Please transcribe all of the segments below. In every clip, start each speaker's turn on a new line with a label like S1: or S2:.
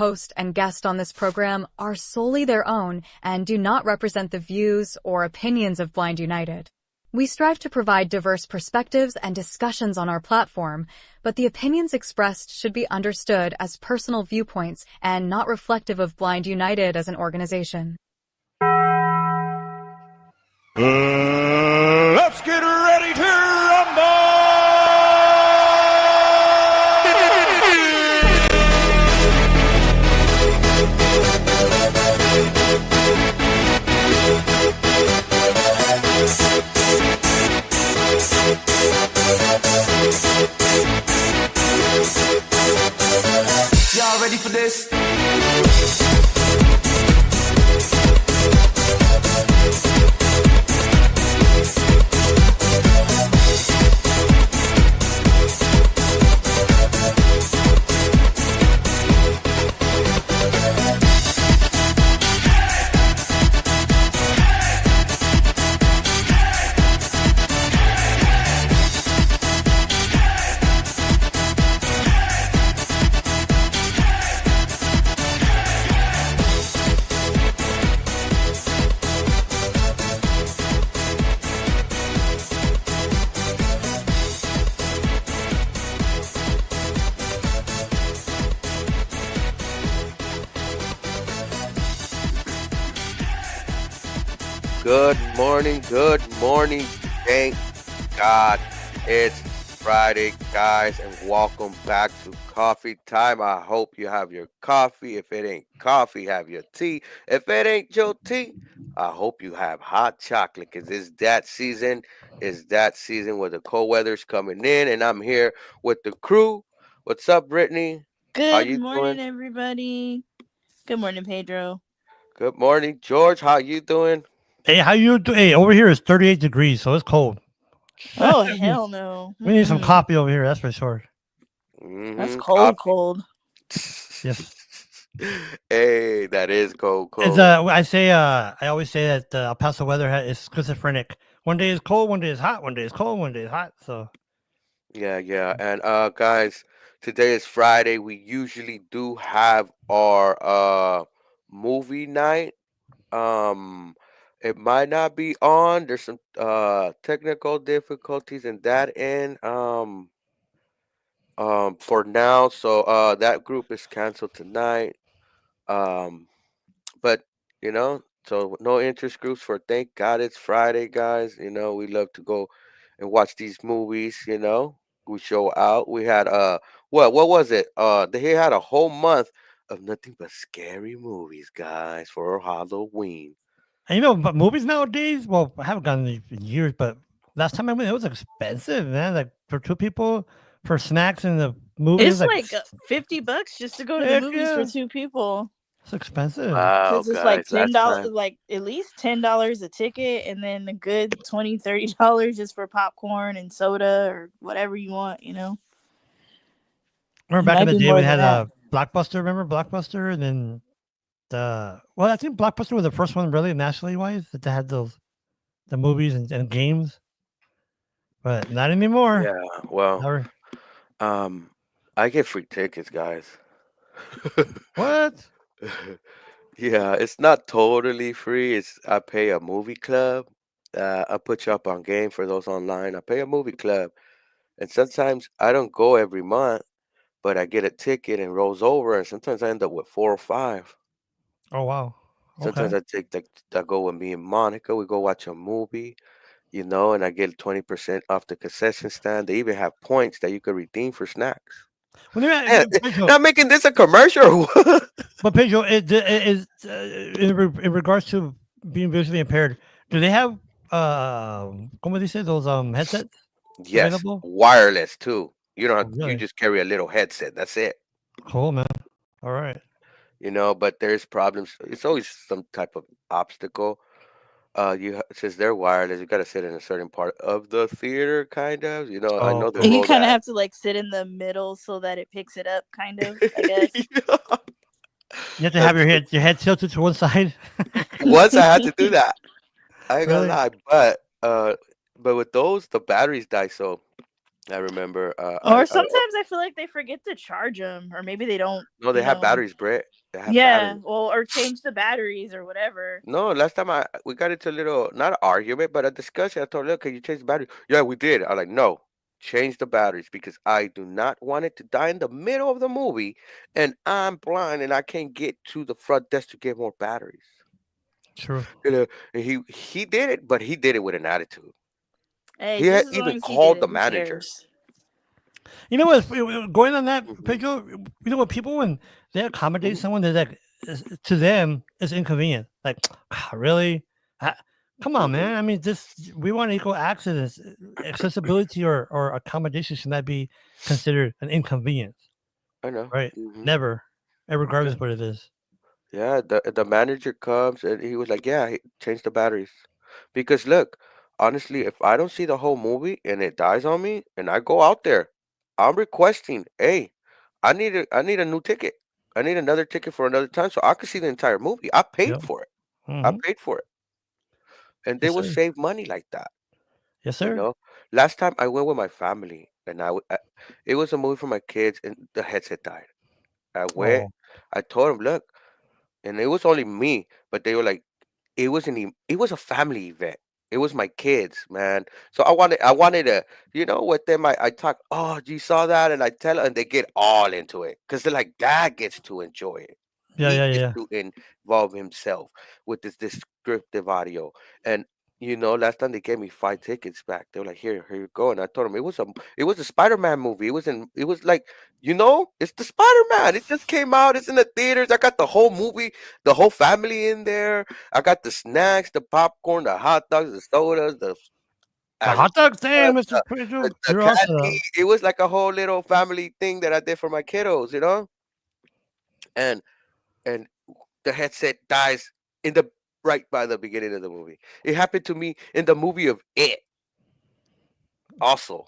S1: host and guest on this program are solely their own and do not represent the views or opinions of Blind United. We strive to provide diverse perspectives and discussions on our platform, but the opinions expressed should be understood as personal viewpoints and not reflective of Blind United as an organization.
S2: Let's get ready to rumble! Y'all ready for this? Good morning, thank God it's Friday, guys, and welcome back to Coffee Time. I hope you have your coffee. If it ain't coffee, have your tea. If it ain't your tea, I hope you have hot chocolate, because it's that season where the cold weather's coming in, and I'm here with the crew. What's up, Brittany?
S3: Good morning, everybody. Good morning, Pedro.
S2: Good morning, George. How you doing?
S4: Hey, how you do? Hey, over here it's 38 degrees, so it's cold.
S3: Oh, hell no.
S4: We need some coffee over here, that's for sure.
S3: That's cold.
S4: Yes.
S2: Hey, that is cold.
S4: It's, I always say that El Paso weather is schizophrenic. One day is cold, one day is hot, one day is cold, one day is hot. So
S2: yeah. And guys, today is Friday. We usually do have our movie night. It might not be on. There's some technical difficulties in that end. For now, so that group is canceled tonight. But so no interest groups for thank God it's Friday, guys. We love to go and watch these movies. We show out. We had what was it? They had a whole month of nothing but scary movies, guys, for Halloween.
S4: And but movies nowadays, well, I haven't gone in years, but last time I went, it was expensive, man. Like for two people, for snacks and the movies.
S3: It's like $50 just to go to the movies for two people.
S4: It's expensive.
S2: Wow,
S3: it's like $10, like at least $10 a ticket, and then a good $20, $30 just for popcorn and soda or whatever you want.
S4: Remember back in the day we had a Blockbuster. Remember Blockbuster, and then I think Blockbuster was the first one really nationally wise that had the movies and games, but not anymore.
S2: Yeah, well, I get free tickets, guys.
S4: What?
S2: Yeah, it's not totally free. I pay a movie club. I put you up on game for those online. I pay a movie club, and sometimes I don't go every month, but I get a ticket and rolls over, and sometimes I end up with 4 or 5.
S4: Oh wow!
S2: Sometimes I go with me and Monica. We go watch a movie, and I get 20% off the concession stand. They even have points that you could redeem for snacks. Not making this a commercial.
S4: But Pedro, it is in regards to being visually impaired. Do they have como dice those headsets?
S2: Yes,
S4: available?
S2: wireless too. You don't have,
S4: really?
S2: You just carry a little headset. That's it.
S4: Cool, man. All right.
S2: But there's problems. It's always some type of obstacle. Since they're wireless, you got to sit in a certain part of the theater, kind of. I know
S3: you kind of have to like sit in the middle so that it picks it up, kind of. I guess.
S4: You have to have your head tilted to one side.
S2: Once I had to do that. I ain't gonna lie, but with those, the batteries die. So I remember.
S3: Or sometimes I feel like they forget to charge them, or maybe they don't.
S2: No, they have batteries, Brett. They have
S3: Yeah,
S2: batteries.
S3: well, or change the batteries or whatever.
S2: No, last time we got into a little not an argument, but a discussion. I told her, "Look, can you change the battery?" Yeah, we did. I'm like, no, change the batteries because I do not want it to die in the middle of the movie, and I'm blind and I can't get to the front desk to get more batteries.
S4: True.
S2: And he did it, but he did it with an attitude.
S3: Hey,
S2: He
S3: just
S2: had
S3: as long
S2: even
S3: as he did
S2: called
S3: it,
S2: the
S3: who
S2: manager.
S3: cares?
S4: You know what? Going on that,
S2: Mhm,
S4: Pedro, you know what? People, when they accommodate
S2: mhm,
S4: someone, they're like, to them, it's inconvenient. Like, really? Ah, Come on,
S2: mhm.
S4: man. I mean, this we want equal access. Accessibility or accommodation should not be considered an inconvenience,
S2: I know.
S4: right?
S2: Hmm.
S4: Never, regardless
S2: Yeah,
S4: of what it is.
S2: yeah. The manager comes and he was like, "Yeah, change the batteries," because look, honestly, if I don't see the whole movie and it dies on me, and I go out there, I'm requesting, "Hey, I need a new ticket. I need another ticket for another time so I can see the entire movie. I paid
S4: Yep.
S2: for it. I
S4: Hmm.
S2: paid for it, and they
S4: Yes,
S2: will
S4: sir.
S2: save money like that."
S4: Yes,
S2: You
S4: sir.
S2: know, last time I went with my family, and it was a movie for my kids, and the headset died. I went.
S4: Oh,
S2: I told them, "Look," and it was only me, but they were like, it was a family event. It was my kids, man. So I wanted to, with them. I talk. Oh, you saw that, and I tell, and they get all into it because they're like, Dad gets to enjoy it.
S4: yeah,
S2: He
S4: yeah,
S2: gets
S4: yeah.
S2: to involve himself with this descriptive audio. And last time they gave me 5 tickets back. They were like, here you go. And I told them it was a Spider-Man movie. It was like, it's the Spider-Man. It just came out. It's in the theaters. I got the whole movie, the whole family in there. I got the snacks, the popcorn, the hot dogs, the sodas, the
S4: The
S2: arepas,
S4: hot dog thing, Mister
S2: the,
S4: Pedro.
S2: the
S4: You're also
S2: candy. It was like a whole little family thing that I did for my kiddos. And and the headset dies in the right by the beginning of the movie. It happened to me in the movie of It also.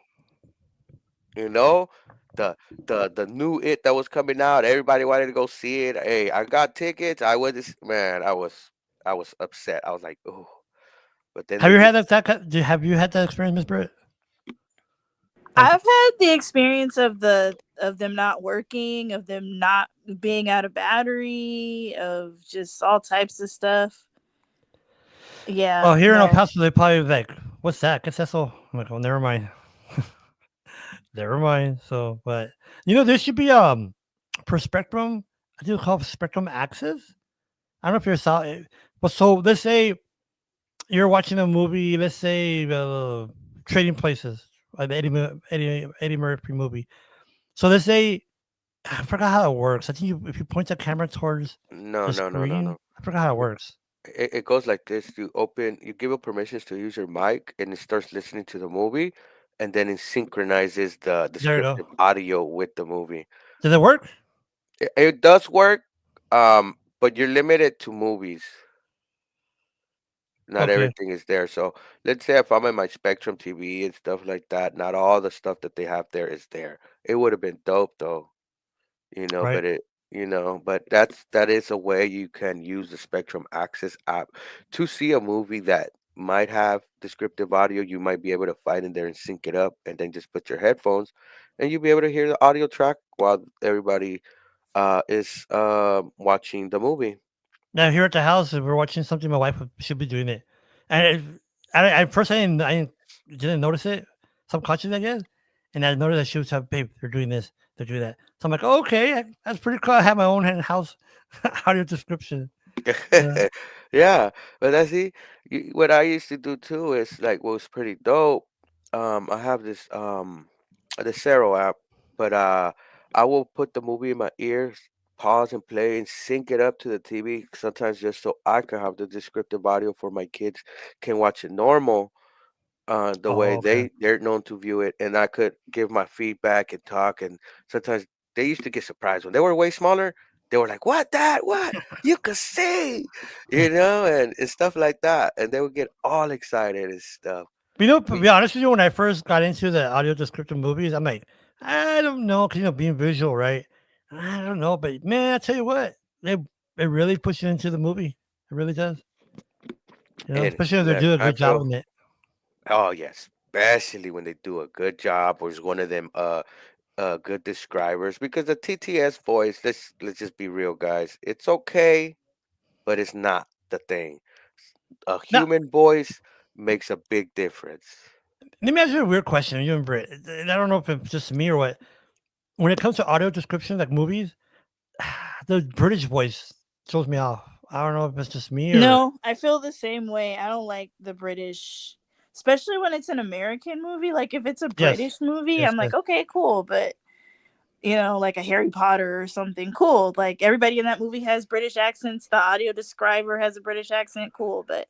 S2: You know, the the new It that was coming out. Everybody wanted to go see it. Hey, I got tickets. I was man. I was upset. I was like, oh. But then
S4: Have
S2: they
S4: you
S2: just
S4: had have you had that experience, Miss Britt? Like,
S3: I've had the experience of them not working, of them not being out of battery, of just all types of stuff.
S4: well,
S3: Yeah,
S4: here in El
S3: no.
S4: Paso, they probably like, what's that? Guess that's all. I'm like, oh, never mind, never mind. So, but there should be per spectrum. I think it's called spectrum access. I don't know if you're saw it, but so let's say you're watching a movie. Let's say Trading Places, like the Eddie Murphy movie. So let's say I forgot how it works. I think if you point the camera towards
S2: no
S4: the
S2: no no no
S4: screen,
S2: no.
S4: I forgot how it works.
S2: It goes like this. You give it permissions to use your mic, and it starts listening to the movie, and then it synchronizes the
S4: There you go.
S2: descriptive audio with the movie.
S4: Did it work?
S2: It does work, but you're limited to movies. Not
S4: Okay,
S2: everything is there. So let's say if I'm in my Spectrum TV and stuff like that, not all the stuff that they have there is there. It would have been dope though,
S4: right.
S2: but that is a way you can use the Spectrum Access app to see a movie that might have descriptive audio. You might be able to find in there and sync it up, and then just put your headphones, and you'll be able to hear the audio track while everybody is watching the movie.
S4: Now here at the house, if we're watching something, my wife should be doing it, and I first didn't notice it subconsciously, I guess, and I noticed that she was like, "Babe, they're doing this, they're doing that." So I'm like, oh, "Okay, that's pretty cool." I have my own house audio description. Yeah,
S2: Yeah, but that's see, what I used to do too is like what was pretty dope. I have this the Zero app, but I will put the movie in my ears, pause and play, and sync it up to the TV. Sometimes just so I can have the descriptive audio for my kids can watch it normal, the way
S4: oh, okay.
S2: they're known to view it, and I could give my feedback and talk. And sometimes they used to get surprised when they were way smaller. They were like, "What, Dad? What? You could see," and stuff like that, and they would get all excited and stuff.
S4: To be honest with you, when I first got into the audio descriptive movies, I'm like, I don't know, because being visual, right? I don't know, but man, I tell you what, it really puts you into the movie. It really does.
S2: And
S4: Especially if they
S2: look,
S4: do a
S2: I
S4: good job
S2: feel,
S4: in it.
S2: oh yes, especially when they do a good job or is one of them good describers. Because the TTS voice, let's just be real, guys. It's okay, but it's not the thing. A
S4: Now,
S2: human voice makes a big difference.
S4: let me ask you a weird question. You and Britt, and I don't know if it's just me or what. When it comes to audio description, like movies, the British voice throws me off. I don't know if it's just me or
S3: No, I feel the same way. I don't like the British, especially when it's an American movie. Like if it's a
S4: yes,
S3: British movie,
S4: yes,
S3: I'm
S4: yes.
S3: like, okay, cool. But like a Harry Potter or something, cool. Like everybody in that movie has British accents. The audio describer has a British accent, cool. But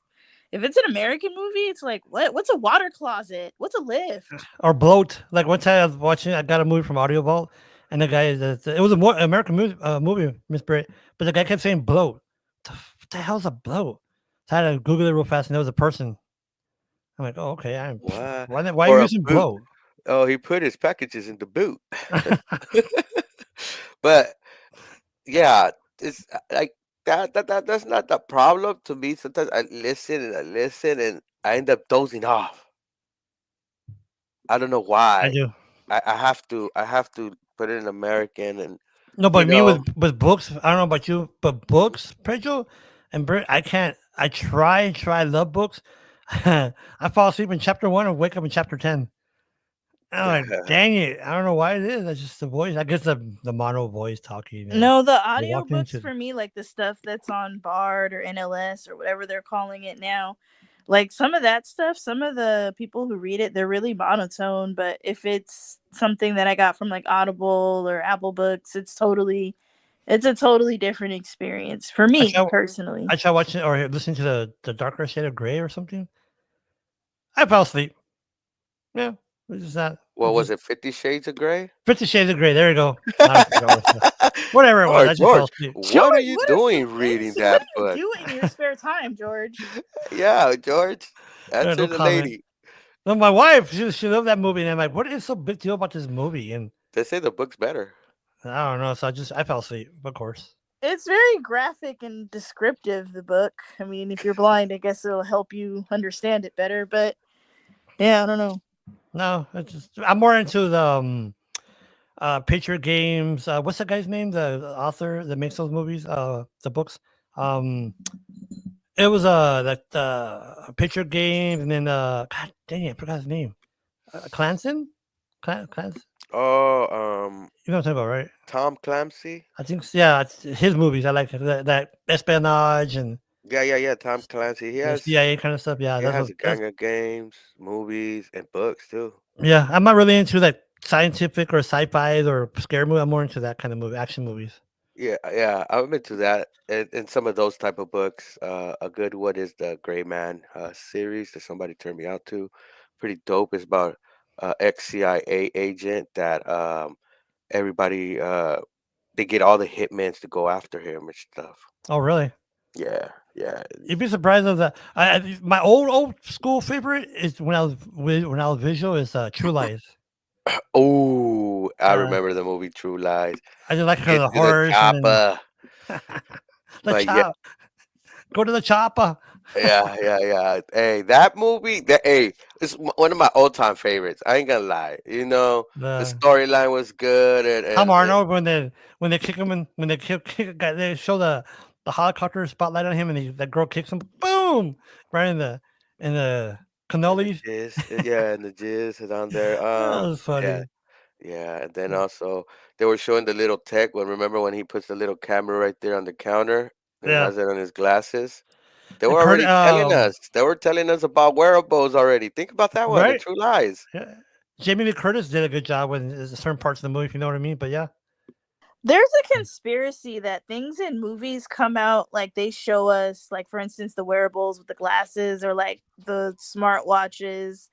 S3: if it's an American movie, it's like, what? What's a water closet? What's a lift?
S4: Or bloat. Like one time I was watching, I got a movie from Audio Vault, and the guy, it was a more American movie, Miss Britt, but the guy kept saying bloat. What the hell's a bloat? So I had to Google it real fast, and there was a person. I'm like, oh, okay.
S2: What?
S4: Why are you
S2: Or a
S4: using
S2: boot?
S4: bloat?
S2: Oh, he put his packages in the boot. But yeah, it's like that's not the problem to me. Sometimes I listen and I end up dozing off. I don't know
S4: I
S2: why.
S4: do.
S2: I have to put it in American and
S4: No,
S2: you
S4: but me
S2: know
S4: with books, I don't know about you, but books, Pedro and Bert, I can't. I try, love books. I fall asleep in chapter one and wake up in chapter 10. I'm like, dang it! I don't know why it is. That's just the voice. I guess the mono voice talking, and
S3: No, the
S4: you walk
S3: audiobooks
S4: into.
S3: for me, like the stuff that's on Bard or NLS or whatever they're calling it now, like some of that stuff, some of the people who read it, they're really monotone. But if it's something that I got from like Audible or Apple Books, it's a totally different experience for
S4: I
S3: me
S4: try,
S3: personally.
S4: I try watching or listening to the darker shade of gray or something. I fell asleep. Yeah, it's just that.
S2: what
S4: It's
S2: was
S4: just
S2: it, 50 Shades of Grey?
S4: 50 Shades of Gray. There you go. I forgot whatever it was.
S2: Oh,
S4: I just fell
S2: George,
S4: asleep.
S2: what are
S3: George,
S2: you
S3: what are you
S2: doing reading
S3: What
S2: that
S3: do you
S2: book?
S3: do in your spare time, George?
S2: Yeah, George,
S4: No
S2: answer the
S4: comment.
S2: lady.
S4: No, my wife, she loved that movie, and I'm like, what is so big deal about this movie? And
S2: They say the book's better.
S4: I don't know, so I fell asleep, of course.
S3: It's very graphic and descriptive, the book. I mean, if you're blind, I guess it'll help you understand it better. But yeah, I don't know.
S4: No, it's just I'm more into the Patriot Games. What's the guy's name? The author that makes those movies, the books. Um, it was that Patriot Games, and then God dang it, I forgot his name. Clanson, Clanson.
S2: Oh,
S4: You know what I'm talking about, right?
S2: Tom Clancy.
S4: I think yeah, it's his movies. I like that espionage and
S2: Yeah. Tom Clancy. He
S4: the
S2: has
S4: CIA kind of stuff. Yeah,
S2: he
S4: that's
S2: has
S4: what
S2: a
S4: that's
S2: gang of games, movies, and books too.
S4: yeah. I'm not really into like scientific or sci-fi or scary movie. I'm more into that kind of movie, action movies.
S2: Yeah, I'm into that. And some of those type of books. A good one is the Gray Man series that somebody turned me out to. Pretty dope. It's about ex CIA agent that everybody they get all the hitmen to go after him and stuff.
S4: Oh, really?
S2: Yeah.
S4: You'd be surprised of that. My old school favorite is when I was visual is True Lies.
S2: Oh, I
S4: Uh,
S2: remember the movie True Lies.
S4: I just like kind
S2: Get
S4: of the
S2: to the
S4: horrors and then
S2: chopper.
S4: the
S2: But yeah,
S4: chop. Go to the chopper.
S2: yeah. Hey, that movie, it's one of my all-time favorites. I ain't gonna lie. The
S4: The
S2: storyline was good, and
S4: Tom
S2: and
S4: Arnold when they kick him in when they kick a guy they show the helicopter spotlight on him and that girl kicks him boom right in the
S2: and the
S4: cannolis.
S2: yeah, and the jizz is on there.
S4: That was
S2: Yeah,
S4: funny.
S2: yeah, and then also they were showing the little tech. When remember when he puts the little camera right there on the counter and
S4: Yeah,
S2: has it on his glasses? They
S4: and
S2: were
S4: Kurt
S2: already telling us. They were telling us about wearables already. Think about that one, The
S4: right.
S2: True Lies.
S4: Yeah. Jamie Lee Curtis did a good job with certain parts of the movie, if you know what I mean. But yeah,
S3: There's a conspiracy that things in movies come out like they show us, like for instance, the wearables with the glasses or like the smart watches.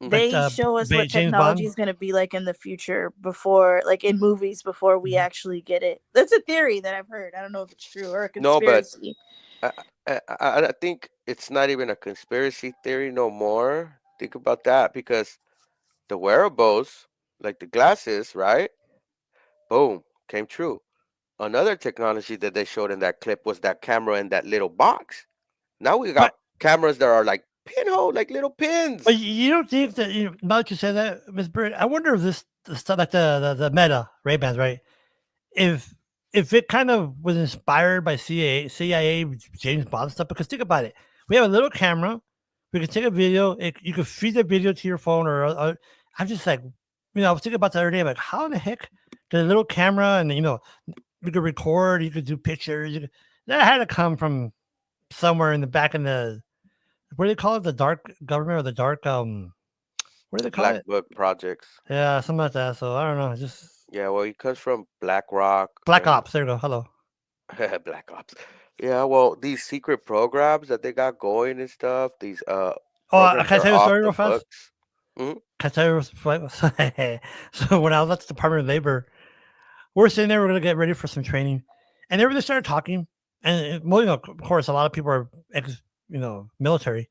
S2: Mhm.
S4: like
S3: They show us what
S4: James
S3: technology
S4: Bond.
S3: is going to be like in the future before, like in movies, before we
S4: Mhm.
S3: actually get it. That's a theory that I've heard. I don't know if it's true or a
S2: No, but
S3: conspiracy.
S2: I, I think it's not even a conspiracy theory no more. Think about that because the wearables, like the glasses, right? Boom, came true. Another technology that they showed in that clip was that camera in that little box. Now we
S4: But
S2: got cameras that are like pinhole, like little
S4: But
S2: pins.
S4: you don't think that now that you say that, Miss Bird, I wonder if this the stuff like the Meta Ray Bans, right? If if it kind of was inspired by CIA James Bond stuff, because think about it, we have a little camera, we can take a video, you could feed the video to your phone, or I'm just like, I was thinking about the other day, like how in the heck did a little camera and you could record, you could do pictures, that had to come from somewhere in the back in the what do they call it, the dark government or the dark what do they call
S2: Black
S4: it?
S2: Book projects.
S4: Yeah, something like that. So I don't know, just
S2: Yeah, well, he comes from Black Rock
S4: Black
S2: and
S4: Ops. There you go. Hello.
S2: Black Ops. Yeah, well, these secret programs that they got going and stuff, these
S4: Oh,
S2: programs
S4: can I
S2: are
S4: tell you a
S2: off
S4: story
S2: the
S4: real fast?
S2: books. Hmm.
S4: Can I tell you? So when I was at the Department of Labor, we're sitting there, we're gonna get ready for some training, and they really started talking. And well, of course, a lot of people are military,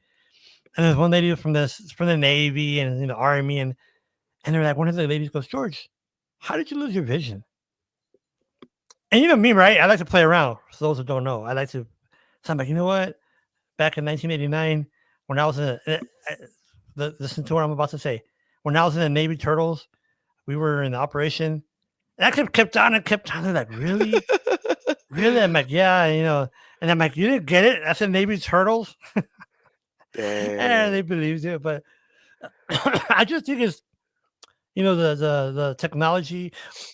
S4: and there's one lady from the Navy and Army, and they're like, one of the ladies goes, George, how did you lose your vision? And you know me, right? I like to play around. For those who don't know, I like to. So I'm like, you know what? Back in 1989, when I was listen to what I'm about to say. When I was in the Navy Turtles, we were in the operation. And I kept on and kept on. They're like, really? Really? I'm like, yeah, And I'm like, you didn't get it? That's the Navy Turtles? And they
S2: Dang.
S4: believed it. But I just think it's, the technology.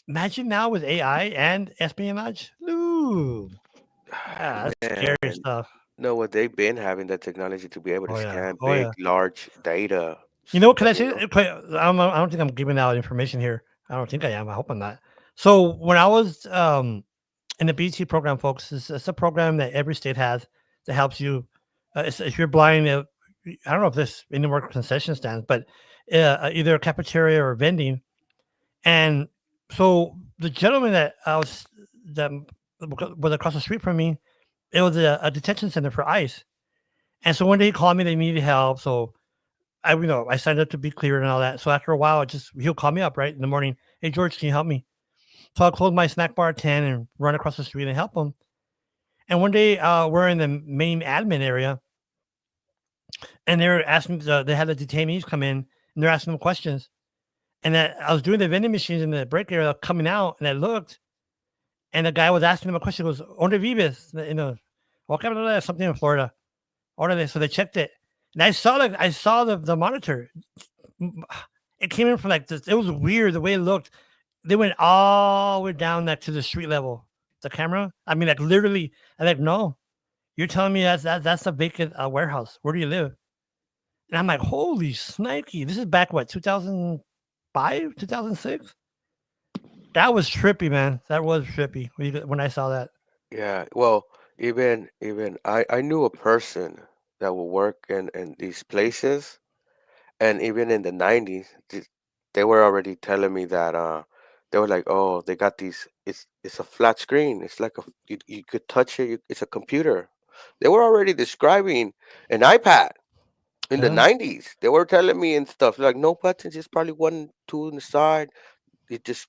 S4: Imagine now with AI and espionage. Ooh, that's scary
S2: Man,
S4: stuff.
S2: know what they've been having the technology to be able to
S4: Oh, yeah.
S2: scan
S4: Oh,
S2: big,
S4: yeah.
S2: large data.
S4: Can I say? I don't think I'm giving out information here. I don't think I am. I hope I'm not. So when I was in the BT program, folks, it's a program that every state has that helps you. If you're blind, I don't know if this anywhere concession stands, but either a cafeteria or vending. And so the gentleman that was across the street from me, it was a detention center for ICE. And so one day he called me, they needed help. So I signed up to be cleared and all that. So after a while, he'll call me up right in the morning. Hey George, can you help me? So I'll close my snack bar at 10 and run across the street and help him. And one day, we're in the main admin area, and they were asking. They had the detainees come in, and they're asking them questions. And that I was doing the vending machines in the break area, coming out, and I looked, and the guy was asking them a question. He goes, "Onde vives?" What kind of something in Florida? So they checked it, and I saw the monitor. It came in from like this. It was weird the way it looked. They went all the way down to the street level. The camera. I mean, like literally. I'm like, no, you're telling me that's a vacant warehouse. Where do you live? And I'm like, holy snikey! This is back what 2005, 2006. That was trippy, man. That was trippy when I saw that.
S2: Yeah, well, even I knew a person that would work in these places, and even in the 90s, they were already telling me that they were like, oh, they got these. It's a flat screen. It's like you could touch it. It's a computer. They were already describing an iPad in the
S4: Yeah.
S2: 90s. They were telling me and stuff like no buttons. It's probably one, two on the side. It just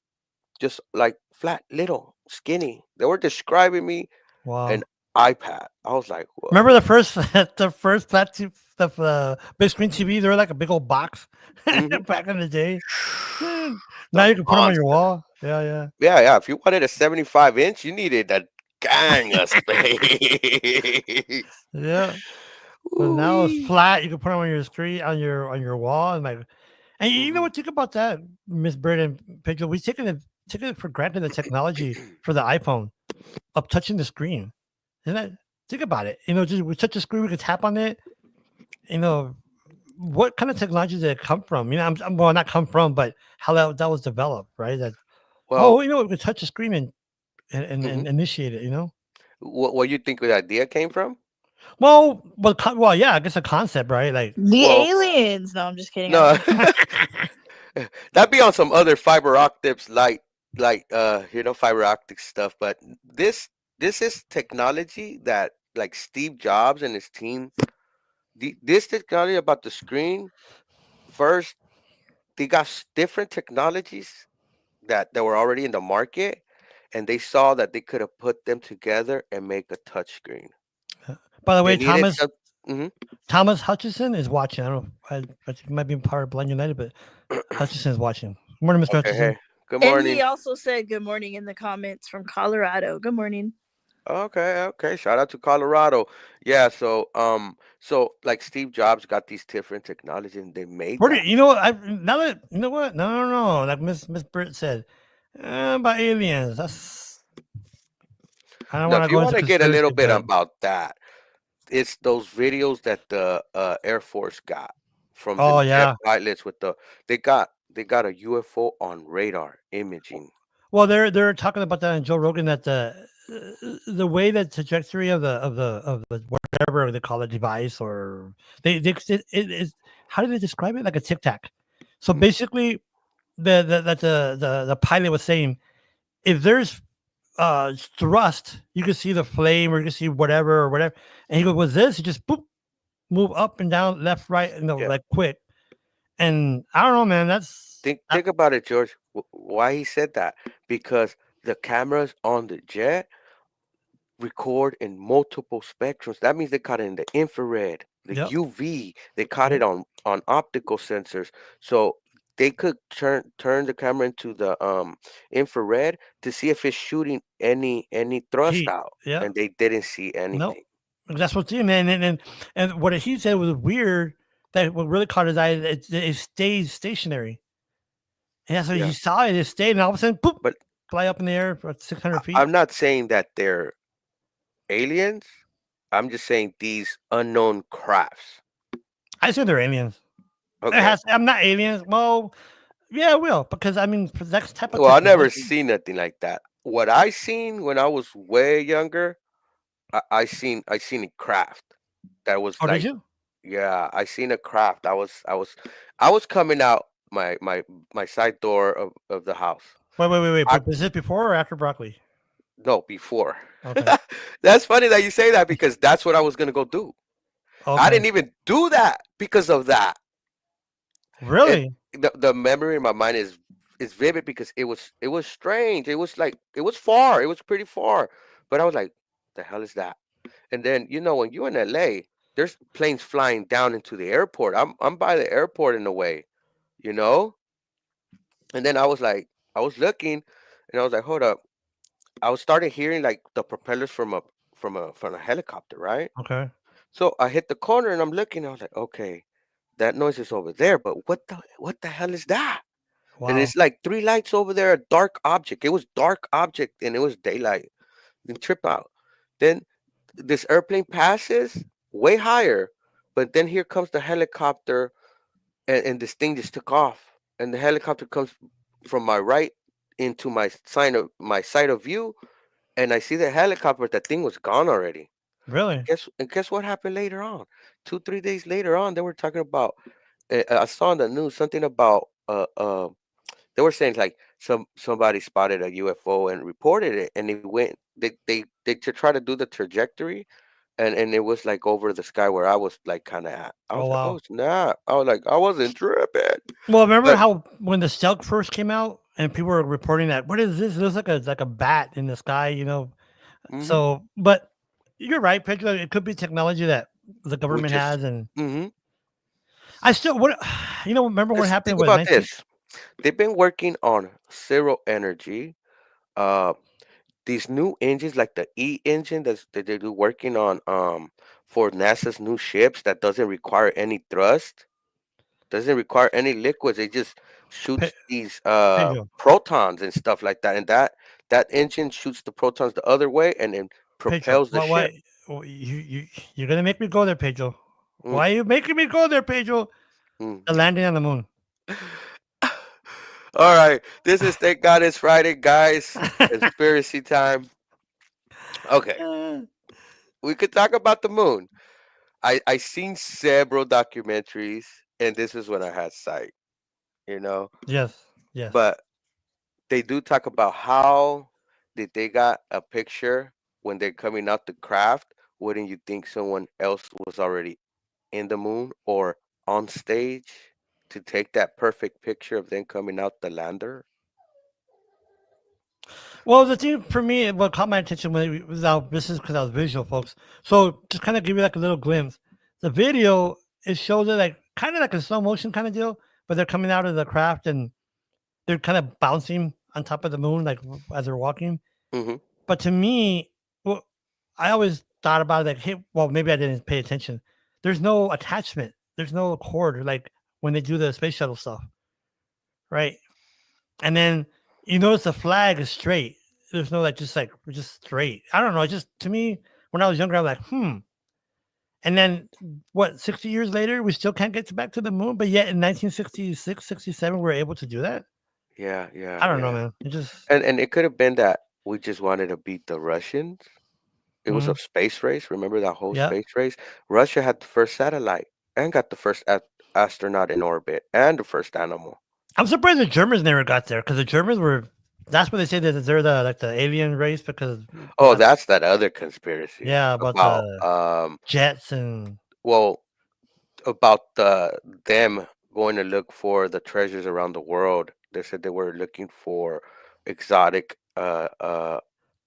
S2: like flat, little, skinny. They were describing me an
S4: Wow.
S2: iPad. I was like,
S4: Remember
S2: whoa.
S4: the first the first flat the big screen TV? They were like a big old box
S2: Hmm.
S4: back in the day.
S2: The
S4: Now you can put them on your
S2: monster.
S4: wall. Yeah, yeah,
S2: Yeah, yeah. If you wanted a 75-inch, you needed a gang of space.
S4: yeah. But now it's
S2: Ooh-wee.
S4: flat. You can put them on your screen on your wall and like. And you know
S2: Hmm.
S4: what? Think about that, Miss Bird and Pedro. We taken it for granted the technology for the iPhone of touching the screen. Isn't that? Think about it. Just we touch the screen, we can tap on it. You know, what kind of technology did it come from? Well, not come from, but how that was developed, right? That
S2: Well,
S4: we could touch the screen
S2: mhm.
S4: and initiate it.
S2: What you think the idea came from?
S4: Well, yeah, I guess a concept, right? Like,
S3: The
S2: Well,
S3: aliens. No, I'm just kidding. I don't
S2: no,
S3: know.
S2: that'd be on some other fiber optics, fiber optic stuff. But this is technology that like Steve Jobs and his team. This technology about the screen first, they got different technologies that were already in the market, and they saw that they could have put them together and make a touch screen.
S4: by the
S2: They
S4: way,
S2: needed
S4: Thomas,
S2: some. Hmm.
S4: Thomas Hutchison is watching. I don't know. I think he might be part of Blind United, but Hutchison is watching. Good morning, Mr.
S2: Okay,
S4: Hutchison.
S2: hey, good
S3: And he
S2: morning.
S3: also said good morning in the comments from Colorado. Good morning.
S2: Okay, okay. Shout out to Colorado. Yeah, so like Steve Jobs got these different technologies and they made
S4: Where do
S2: that.
S4: you know what? Now that you know what? No, no, no. Like Miss Britt said about aliens. That's I don't
S2: Now,
S4: want to
S2: if you
S4: go into
S2: want to get a little
S4: conspiracy,
S2: bit
S4: but
S2: about that, it's those videos that the Air Force got from
S4: oh
S2: them jet
S4: yeah.
S2: pilots with they got a UFO on radar imaging.
S4: Well, they're talking about that on Joe Rogan that the way the trajectory of the whatever they call it device or it is how do they describe it like a tic tac. So
S2: Mhm.
S4: basically, the pilot was saying if there's thrust, you can see the flame or you can see whatever or whatever, and he goes with this, you just boop move up and down, left, right,
S2: Yeah.
S4: like quick. And I don't know, man.
S2: Think about it, George. Why he said that? Because the cameras on the jet record in multiple spectrums. That means they caught it in the infrared, the
S4: Yep,
S2: UV. They caught
S4: yep.
S2: it on optical sensors. So they could turn the camera into the infrared to see if it's shooting any thrust
S4: Heat.
S2: out,
S4: Yep.
S2: and they didn't see
S4: Nope.
S2: anything.
S4: That's what's in, man. And what he said was weird. That what really caught his eye. It stays stationary. And that's what
S2: Yeah,
S4: he saw it. It stayed, and all of a sudden, poop,
S2: but
S4: fly up in the air for 600 feet.
S2: I'm not saying that they're aliens. I'm just saying these unknown crafts.
S4: I assume they're aliens. It
S2: Okay.
S4: has. I'm not aliens. Well, yeah, I will because I mean for that type of
S2: Well, I never
S4: technology.
S2: seen nothing like that. What I seen when I was way younger, I seen a craft that was
S4: Oh, did
S2: like,
S4: you?
S2: yeah, I seen a craft. I was coming out my side door of the house.
S4: Wait.
S2: I
S4: Is this before or after broccoli?
S2: No, before.
S4: Okay.
S2: That's funny that you say that because that's what I was gonna go do. I
S4: Okay.
S2: didn't even do that because of that. And
S4: Really?
S2: the memory in my mind is vivid because it was strange. It was like it was far. It was pretty far. But I was like, the hell is that? And then when you're in LA, there's planes flying down into the airport. I'm by the airport in a way, you know? And then I was looking and I was like, hold up. I was starting hearing like the propellers from a helicopter, right?
S4: Okay.
S2: So I hit the corner and I'm looking, I was like, okay, that noise is over there, but what the hell is that? And
S4: Wow.
S2: it's like three lights over there, a dark object. It was dark object and it was daylight. You trip out. Then this airplane passes way higher, but then here comes the helicopter, and this thing just took off. And the helicopter comes from my right into my side of view, and I see the helicopter, but that thing was gone already.
S4: Really?
S2: Guess what happened later on? 2 3 days later on, they were talking about. I saw on the news something about they were saying like somebody spotted a UFO and reported it, and they to try to do the trajectory, and it was like over the sky where I was like kind of at. I
S4: Oh
S2: was like,
S4: wow.
S2: oh snap! I was like, I wasn't tripping,
S4: Well, remember
S2: but
S4: how when the Stealth first came out and people were reporting that what is this? It looks like a bat in the sky, you know.
S2: hmm
S4: So, but you're right, Pedro. It could be technology that the
S2: we
S4: government
S2: just
S4: has, and
S2: hmm
S4: I still what remember what
S2: let's
S4: happened
S2: think
S4: with
S2: about
S4: 19.
S2: this. They've been working on zero energy. Uh, these new engines like the E engine that they do working on for NASA's new ships that doesn't require any thrust, doesn't require any liquids. It just
S4: Pe-
S2: shoots these
S4: Pedro,
S2: protons and stuff like that, and that engine shoots the protons the other way and then
S4: Pedro,
S2: propels the ship.
S4: you're gonna make me go there, Pedro.
S2: Mm,
S4: Why are you making me go there, Pedro?
S2: mm.
S4: The landing on the moon.
S2: All right, this is Thank God It's Friday, guys. Conspiracy time. Okay, we could talk about the moon. I seen several documentaries, and this is when I had sight, you know.
S4: Yes, yes.
S2: But they do talk about how did they got a picture when they're coming out the craft. Wouldn't you think someone else was already in the moon or on stage to take that perfect picture of them coming out the lander?
S4: Well, the thing for me, what caught my attention when it was out, this is because I was visual, folks. So just kind of give you like a little glimpse. The video, it shows it like kind of like a slow motion kind of deal, but they're coming out of the craft and they're kind of bouncing on top of the moon like as they're walking.
S2: Hmm.
S4: But to me, well, I always thought about it like, hey, well, maybe I didn't pay attention. There's no attachment. There's no cord like when they do the space shuttle stuff, right? And then you notice the flag is straight. There's no like just straight. I don't know. It just to me when I was younger, I was like, hmm. And then what? 60 years later, we still can't get back to the moon, but yet in 1966, 67, we're able to do that.
S2: Yeah, yeah,
S4: I don't know,
S2: yeah.
S4: man. It just
S2: And it could have been that we just wanted to beat the Russians. It was a
S4: mhm.
S2: space race. Remember that whole
S4: Yeah.
S2: space race? Russia had the first satellite and got the first astronaut in orbit and the first animal.
S4: I'm surprised the Germans never got there because the Germans were. That's what they say that they're the like the alien race because
S2: Oh,
S4: that's
S2: that's that other conspiracy
S4: yeah about
S2: about
S4: the jets and
S2: well about them going to look for the treasures around the world. They said they were looking for exotic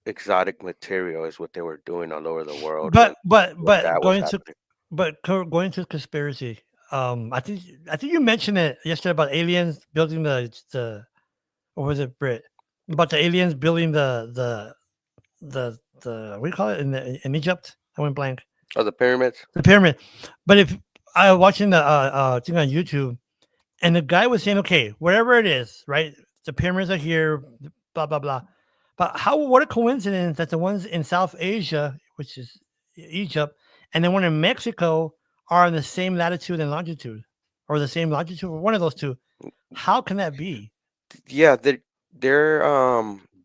S2: exotic material is what they were doing all over the world when
S4: but
S2: that was happening.
S4: going to conspiracy. I think you mentioned it yesterday about aliens building the what was it, Brit? About the aliens building the what do you call it in Egypt? I went blank.
S2: Oh, the pyramids.
S4: The pyramid. But if I was watching the thing on YouTube, and the guy was saying, okay, wherever it is, right? The pyramids are here, blah blah blah. But how? What a coincidence that the ones in South Asia, which is Egypt, and the one in Mexico are in the same latitude and longitude, or the same longitude, or one of those two. How can that be?
S2: Yeah, they're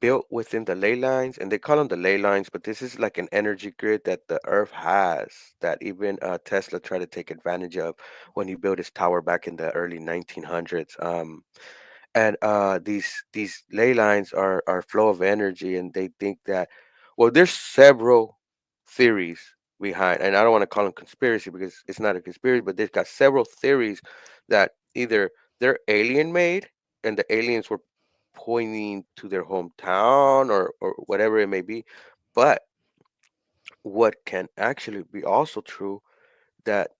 S2: built within the ley lines, and they call them the ley lines, but this is like an energy grid that the Earth has that even Tesla tried to take advantage of when he built his tower back in the early 1900s. And these ley lines are flow of energy, and they think that well, there's several theories behind, and I don't want to call them conspiracy because it's not a conspiracy, but they've got several theories that either they're alien made and the aliens were pointing to their hometown or whatever it may be. But what can actually be also true that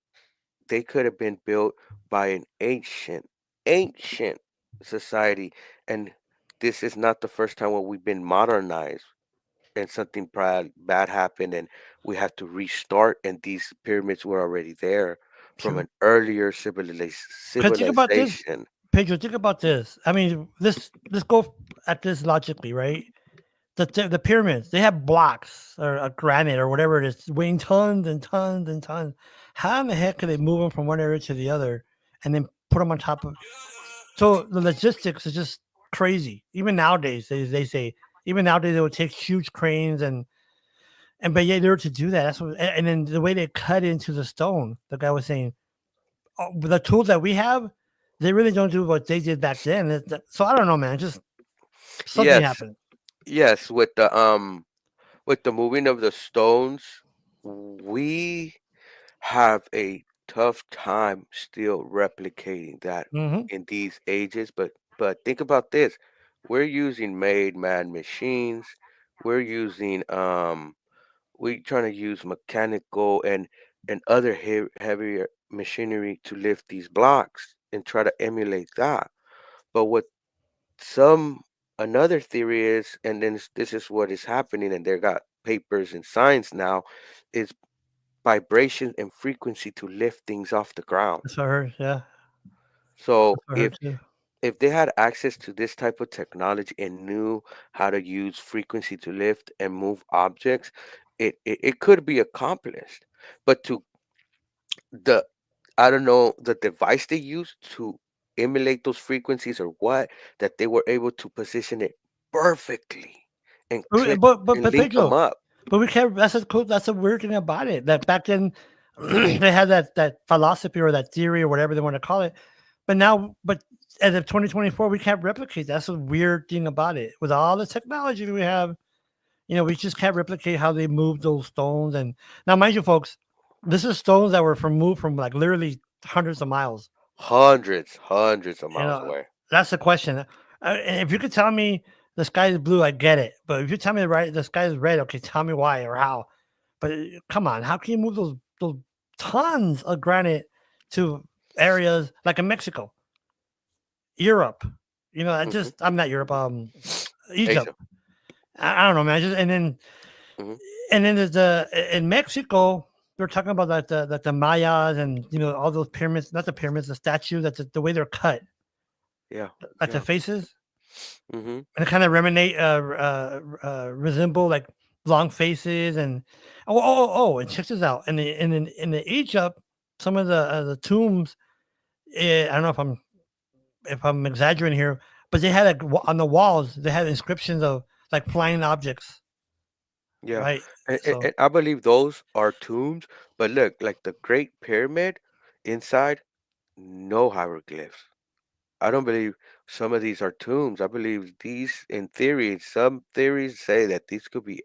S2: they could have been built by an ancient society, and this is not the first time where we've been modernized and something bad happened and we have to restart, and these pyramids were already there from
S4: True.
S2: an earlier
S4: Because think about this,
S2: civilization.
S4: Pedro. Think about this. I mean, let's go at this logically, right? The pyramids they have blocks or granite or whatever it is weighing tons and tons and tons. How in the heck could they move them from one area to the other and then put them on top of? So the logistics is just crazy. Even nowadays, they say even nowadays they would take huge cranes and but yeah, they were to do that. That's what, and then the way they cut into the stone. The guy was saying, oh, the tools that we have, they really don't do what they did back then. So I don't know, man. Just something
S2: Yes,
S4: happened.
S2: yes, with the moving of the stones, we have a tough time still replicating that
S4: Hmm.
S2: in these ages. But think about this: we're using made man machines. We're using we're trying to use mechanical and other heavier machinery to lift these blocks and try to emulate that. But what some another theory is, and then this is what is happening, and they got papers in science now, is vibration and frequency to lift things off the ground.
S4: That's what I heard. Yeah,
S2: So
S4: that's what I heard too.
S2: if they had access to this type of technology and knew how to use frequency to lift and move objects, it could be accomplished. But to the I don't know the device they used to emulate those frequencies or what, that they were able to position it perfectly and click and
S4: But
S2: link them
S4: Pedro,
S2: up.
S4: but we can't. That's a cool. That's a weird thing about it. That back then they had that philosophy or that theory or whatever they want to call it. But now, but as of 2024, we can't replicate. That's a weird thing about it. With all the technology that we have, we just can't replicate how they moved those stones. And now, mind you, folks, this is stones that were moved from like literally hundreds of miles.
S2: Hundreds of
S4: You
S2: miles
S4: know,
S2: away.
S4: that's the question. And if you could tell me the sky is blue, I get it. But if you tell me the sky is red, okay, tell me why or how. But come on, how can you move those tons of granite to areas like in Mexico, Europe.
S2: Hmm.
S4: I'm not Europe. Egypt.
S2: Asia.
S4: I don't know, man. Just
S2: Hmm.
S4: and then there's the in Mexico. They're talking about the Mayas and all those pyramids. Not the pyramids, the statues. That's the way they're cut,
S2: Yeah.
S4: like the
S2: Yeah.
S4: faces,
S2: Hmm.
S4: and it kind of resemble like long faces and and check this out. In the Egypt, some of the tombs. I don't know if I'm exaggerating here, but they had on the walls they had inscriptions of like flying objects,
S2: Yeah.
S4: right?
S2: And
S4: So
S2: I believe those are tombs, but look, like the Great Pyramid inside, no hieroglyphs. I don't believe some of these are tombs. I believe these, in theory, some theories say that these could be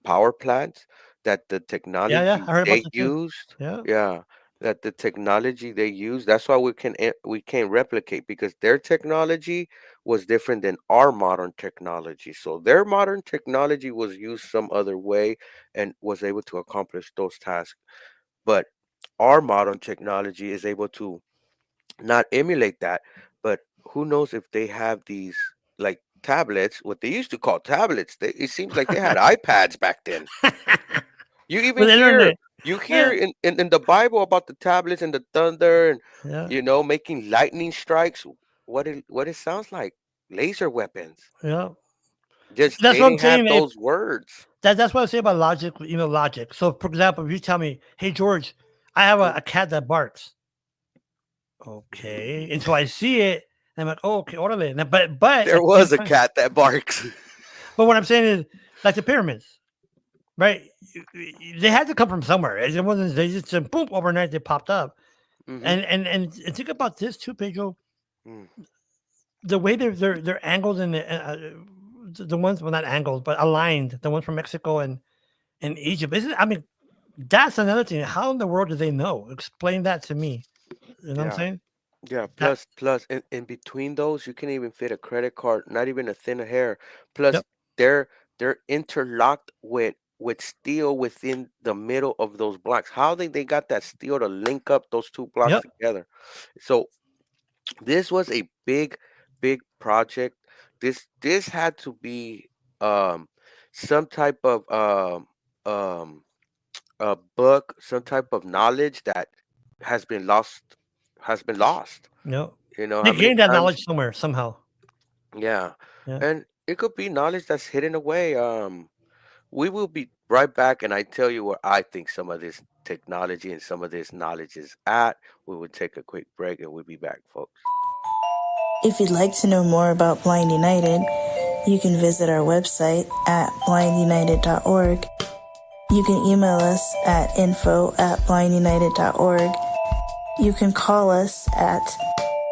S2: power plants, that the
S4: yeah,
S2: technology
S4: I heard about
S2: they
S4: this too.
S2: used,
S4: Yeah,
S2: yeah, that the technology they use, that's why we can't replicate because their technology was different than our modern technology. So their modern technology was used some other way and was able to accomplish those tasks. But our modern technology is able to not emulate that, but who knows if they have these like tablets, what they used to call tablets. It seems like they had iPads back then. You even
S4: with
S2: hear
S4: internet.
S2: you hear
S4: Yeah,
S2: in the Bible about the tablets and the thunder and
S4: yeah,
S2: making lightning strikes. What it sounds like? Laser weapons.
S4: yeah.
S2: Just
S4: That's
S2: they
S4: what I'm
S2: didn't have
S4: saying. If
S2: those words.
S4: that's what I say about logic. Logic. So, for example, if you tell me, "Hey, George, I have a cat that barks," okay, and so I see it, and I'm like, "Oh, okay, orderly." But
S2: There
S4: at the same
S2: was a
S4: time,
S2: cat that barks.
S4: but what I'm saying is, like the pyramids, right? They had to come from somewhere. It wasn't they just boom overnight they popped up.
S2: Hmm.
S4: And think about this too, Pedro.
S2: Mm.
S4: The way they're angled and the ones, well, not angled but aligned, the ones from Mexico and Egypt. Isn't I mean that's another thing. How in the world do they know? Explain that to me. You know what I'm
S2: Yeah.
S4: saying?
S2: Yeah,
S4: That
S2: plus in between those you can even fit a credit card, not even a thin hair. Plus
S4: Yep,
S2: they're they're interlocked with steel within the middle of those blocks. How they got that steel to link up those two blocks
S4: yep,
S2: together? So this was a big project. This had to be um some type of a book, some type of knowledge that has been lost has been lost.
S4: yep.
S2: How
S4: They
S2: many
S4: gained that
S2: times?
S4: knowledge somewhere somehow.
S2: Yeah.
S4: Yeah.
S2: And it could be knowledge that's hidden away. We will be right back, and I tell you where I think some of this technology and some of this knowledge is at. We will take a quick break, and we'll be back, folks.
S3: If you'd like to know more about Blind United, you can visit our website at blindunited.org. You can email us at info@blindunited.org. You can call us at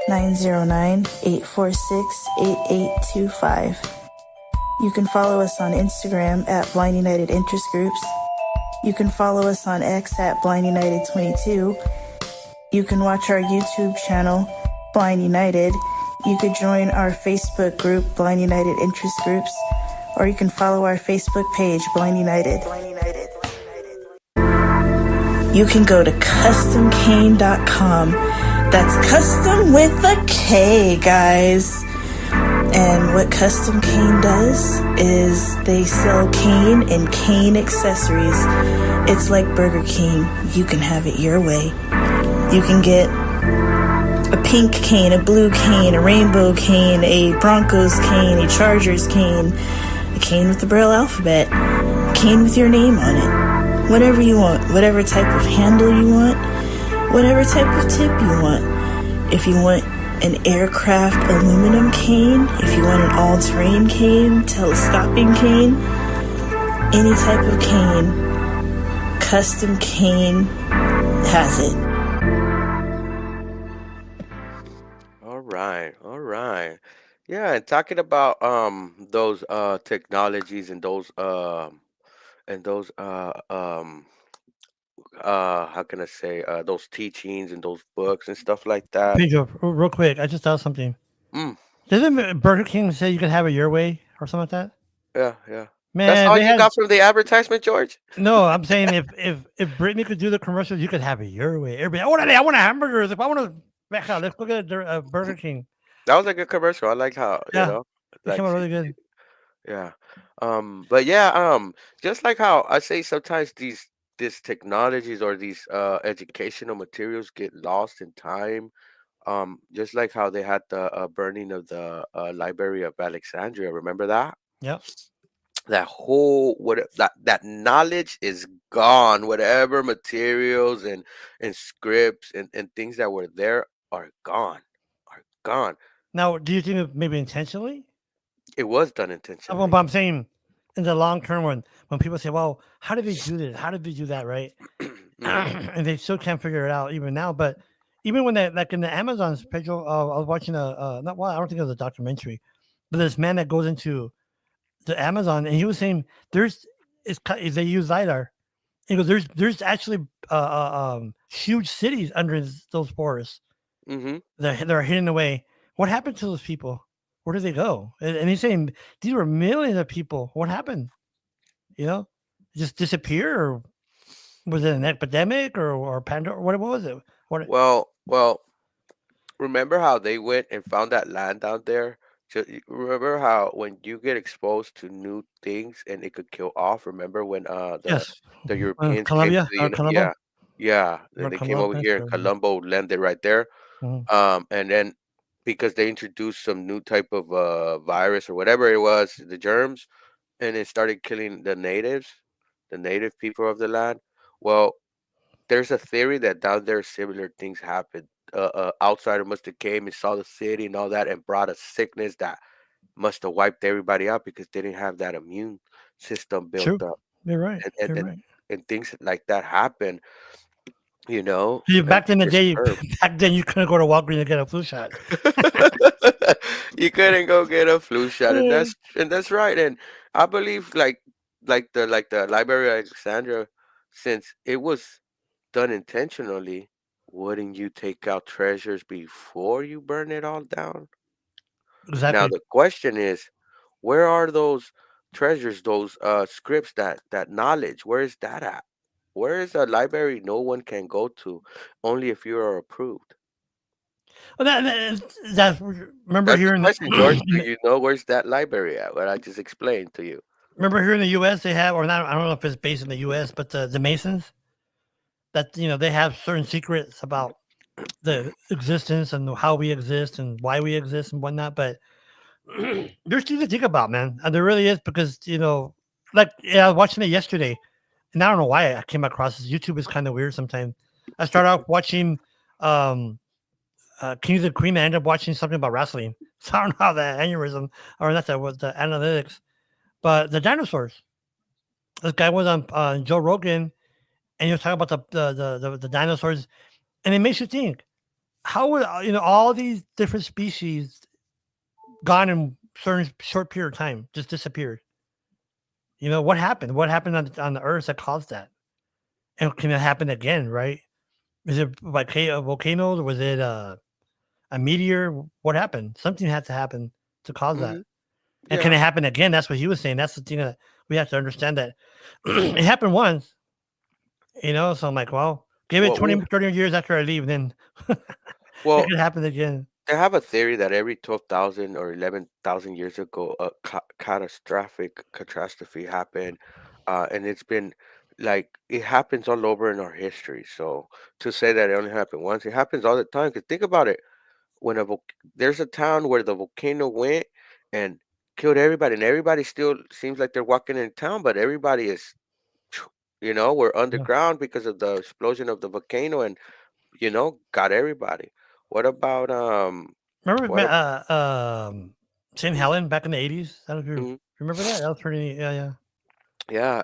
S3: 909-846-8825. You can follow us on Instagram at Blind United Interest Groups. You can follow us on X at Blind United 22. You can watch our YouTube channel, Blind United. You could join our Facebook group, Blind United Interest Groups, or you can follow our Facebook page, Blind United. You can go to customcane.com. That's custom with a K, guys. And what Custom Cane does is they sell cane and cane accessories. It's like Burger King. You can have it your way. You can get a pink cane, a blue cane, a rainbow cane, a Broncos cane, a Chargers cane, a cane with the Braille alphabet, a cane with your name on it. Whatever you want, whatever type of handle you want, whatever type of tip you want. If you want an aircraft aluminum cane, if you want an all-terrain cane, telescoping cane, any type of cane, Custom Cane has it.
S2: All right. Yeah, and talking about those technologies and those how can I say those teachings and those books and stuff like that.
S4: Pedro, real quick, I just thought of something.
S2: Mm,
S4: Doesn't Burger King say you can have it your way or something like that?
S2: yeah, yeah. That's
S4: Man,
S2: all
S4: they
S2: you
S4: had
S2: got from the advertisement, George?
S4: no. I'm saying if Britney could do the commercials, you could have it your way. Everybody, I want a hamburgers. If I want to, let's go get a Burger King.
S2: That was a good commercial. I like how,
S4: Yeah, it came
S2: like
S4: out
S2: she,
S4: really good.
S2: yeah. But yeah, just like how I say sometimes these technologies or these educational materials get lost in time. Just like how they had the burning of the Library of Alexandria. Remember that?
S4: Yep.
S2: That whole that knowledge is gone. Whatever materials and scripts and things that were there are gone. Are gone.
S4: Now, do you think it maybe intentionally?
S2: It was done
S4: Well,
S2: intentionally.
S4: but I'm saying in the long term, when people say, "Well, how did they do this? How did they do that?" Right?
S2: Hmm.
S4: And they still can't figure it out even now. But even when they like in the Amazon special, I was watching not well, I don't think it was a documentary, but this man that goes into the Amazon and he was saying there's they use lidar. He goes, there's actually huge cities under those forests.
S2: Hmm.
S4: They're hidden away. What happened to those people? Where did they go? And he's saying these were millions of people. What happened? You know, just disappear, or was it an epidemic, or pandemic? What was it? What?
S2: Well, remember how they went and found that land down there? Remember how when you get exposed to new things and it could kill off? Remember when
S4: Yes,
S2: the Europeans came to
S4: Colombia
S2: the
S4: or
S2: yeah,
S4: Colombo
S2: yeah,
S4: or
S2: they came over here and
S4: Columbus.
S2: Colombo landed right there.
S4: Mhm.
S2: And then because they introduced some new type of virus or whatever it was, the germs, and it started killing the natives, the native people of the land. Well, there's a theory that down there similar things happened. Outsider must have came and saw the city and all that and brought a sickness that must have wiped everybody out because they didn't have that immune system built
S4: True.
S2: up,
S4: You're right.
S2: and and
S4: You're
S2: and,
S4: right.
S2: and things like that happen,
S4: See,
S2: and
S4: back in the day,
S2: disturb.
S4: back then you couldn't go to Walgreens and get a flu shot.
S2: You couldn't go get a flu shot, and
S4: Mm.
S2: that's right. And I believe like the Library of Alexandria, since it was done intentionally, wouldn't you take out treasures before you burn it all down? Now
S4: Exactly.
S2: the question is, where are those treasures, those scripts, that knowledge? Where is that at? Where is a library no one can go to, only if you are approved?
S4: Well, that's remember
S2: That's the
S4: here in the,
S2: question, George. Do you know where's that library at? What I just explained to you.
S4: remember here in the U.S. they have, or not, I don't know if it's based in the U.S., but the Masons that they have certain secrets about the existence and how we exist and why we exist and whatnot. But there's things to think about, man, and there really is because like I was watching it yesterday, and I don't know why I came across this. YouTube is kind of weird sometimes. I start off watching um Kings of Queen. I end up watching something about wrestling. So I don't know how the aneurysm or not that was the analytics, but the dinosaurs. This guy was on Joe Rogan, and he was talking about the dinosaurs, and it makes you think how would all these different species gone in certain short period of time just disappeared. What happened? What happened on the Earth that caused that? And can it happen again? Right? Is it like a volcano? Was it a meteor? What happened? Something had to happen to cause that.
S2: Hmm.
S4: And can
S2: Yeah.
S4: it happen again? That's what he was saying. That's the thing that we have to understand that it happened once, So I'm like, well, give it
S2: Well,
S4: 20, 30 years after I leave, then it
S2: well,
S4: could happen again.
S2: they have a theory that every 12,000 or 11,000 years ago, a catastrophic catastrophe happened, and it's been like it happens all over in our history. So to say that it only happened once, it happens all the time. Because think about it, when there's a town where the volcano went and killed everybody, and everybody still seems like they're walking in town, but everybody is, we're
S4: Yeah.
S2: underground because of the explosion of the volcano, and got everybody. What about
S4: Remember
S2: what?
S4: St. Helen back in the 80s? I don't know if you
S2: Mhm.
S4: remember that. That was pretty, yeah, yeah.
S2: Yeah,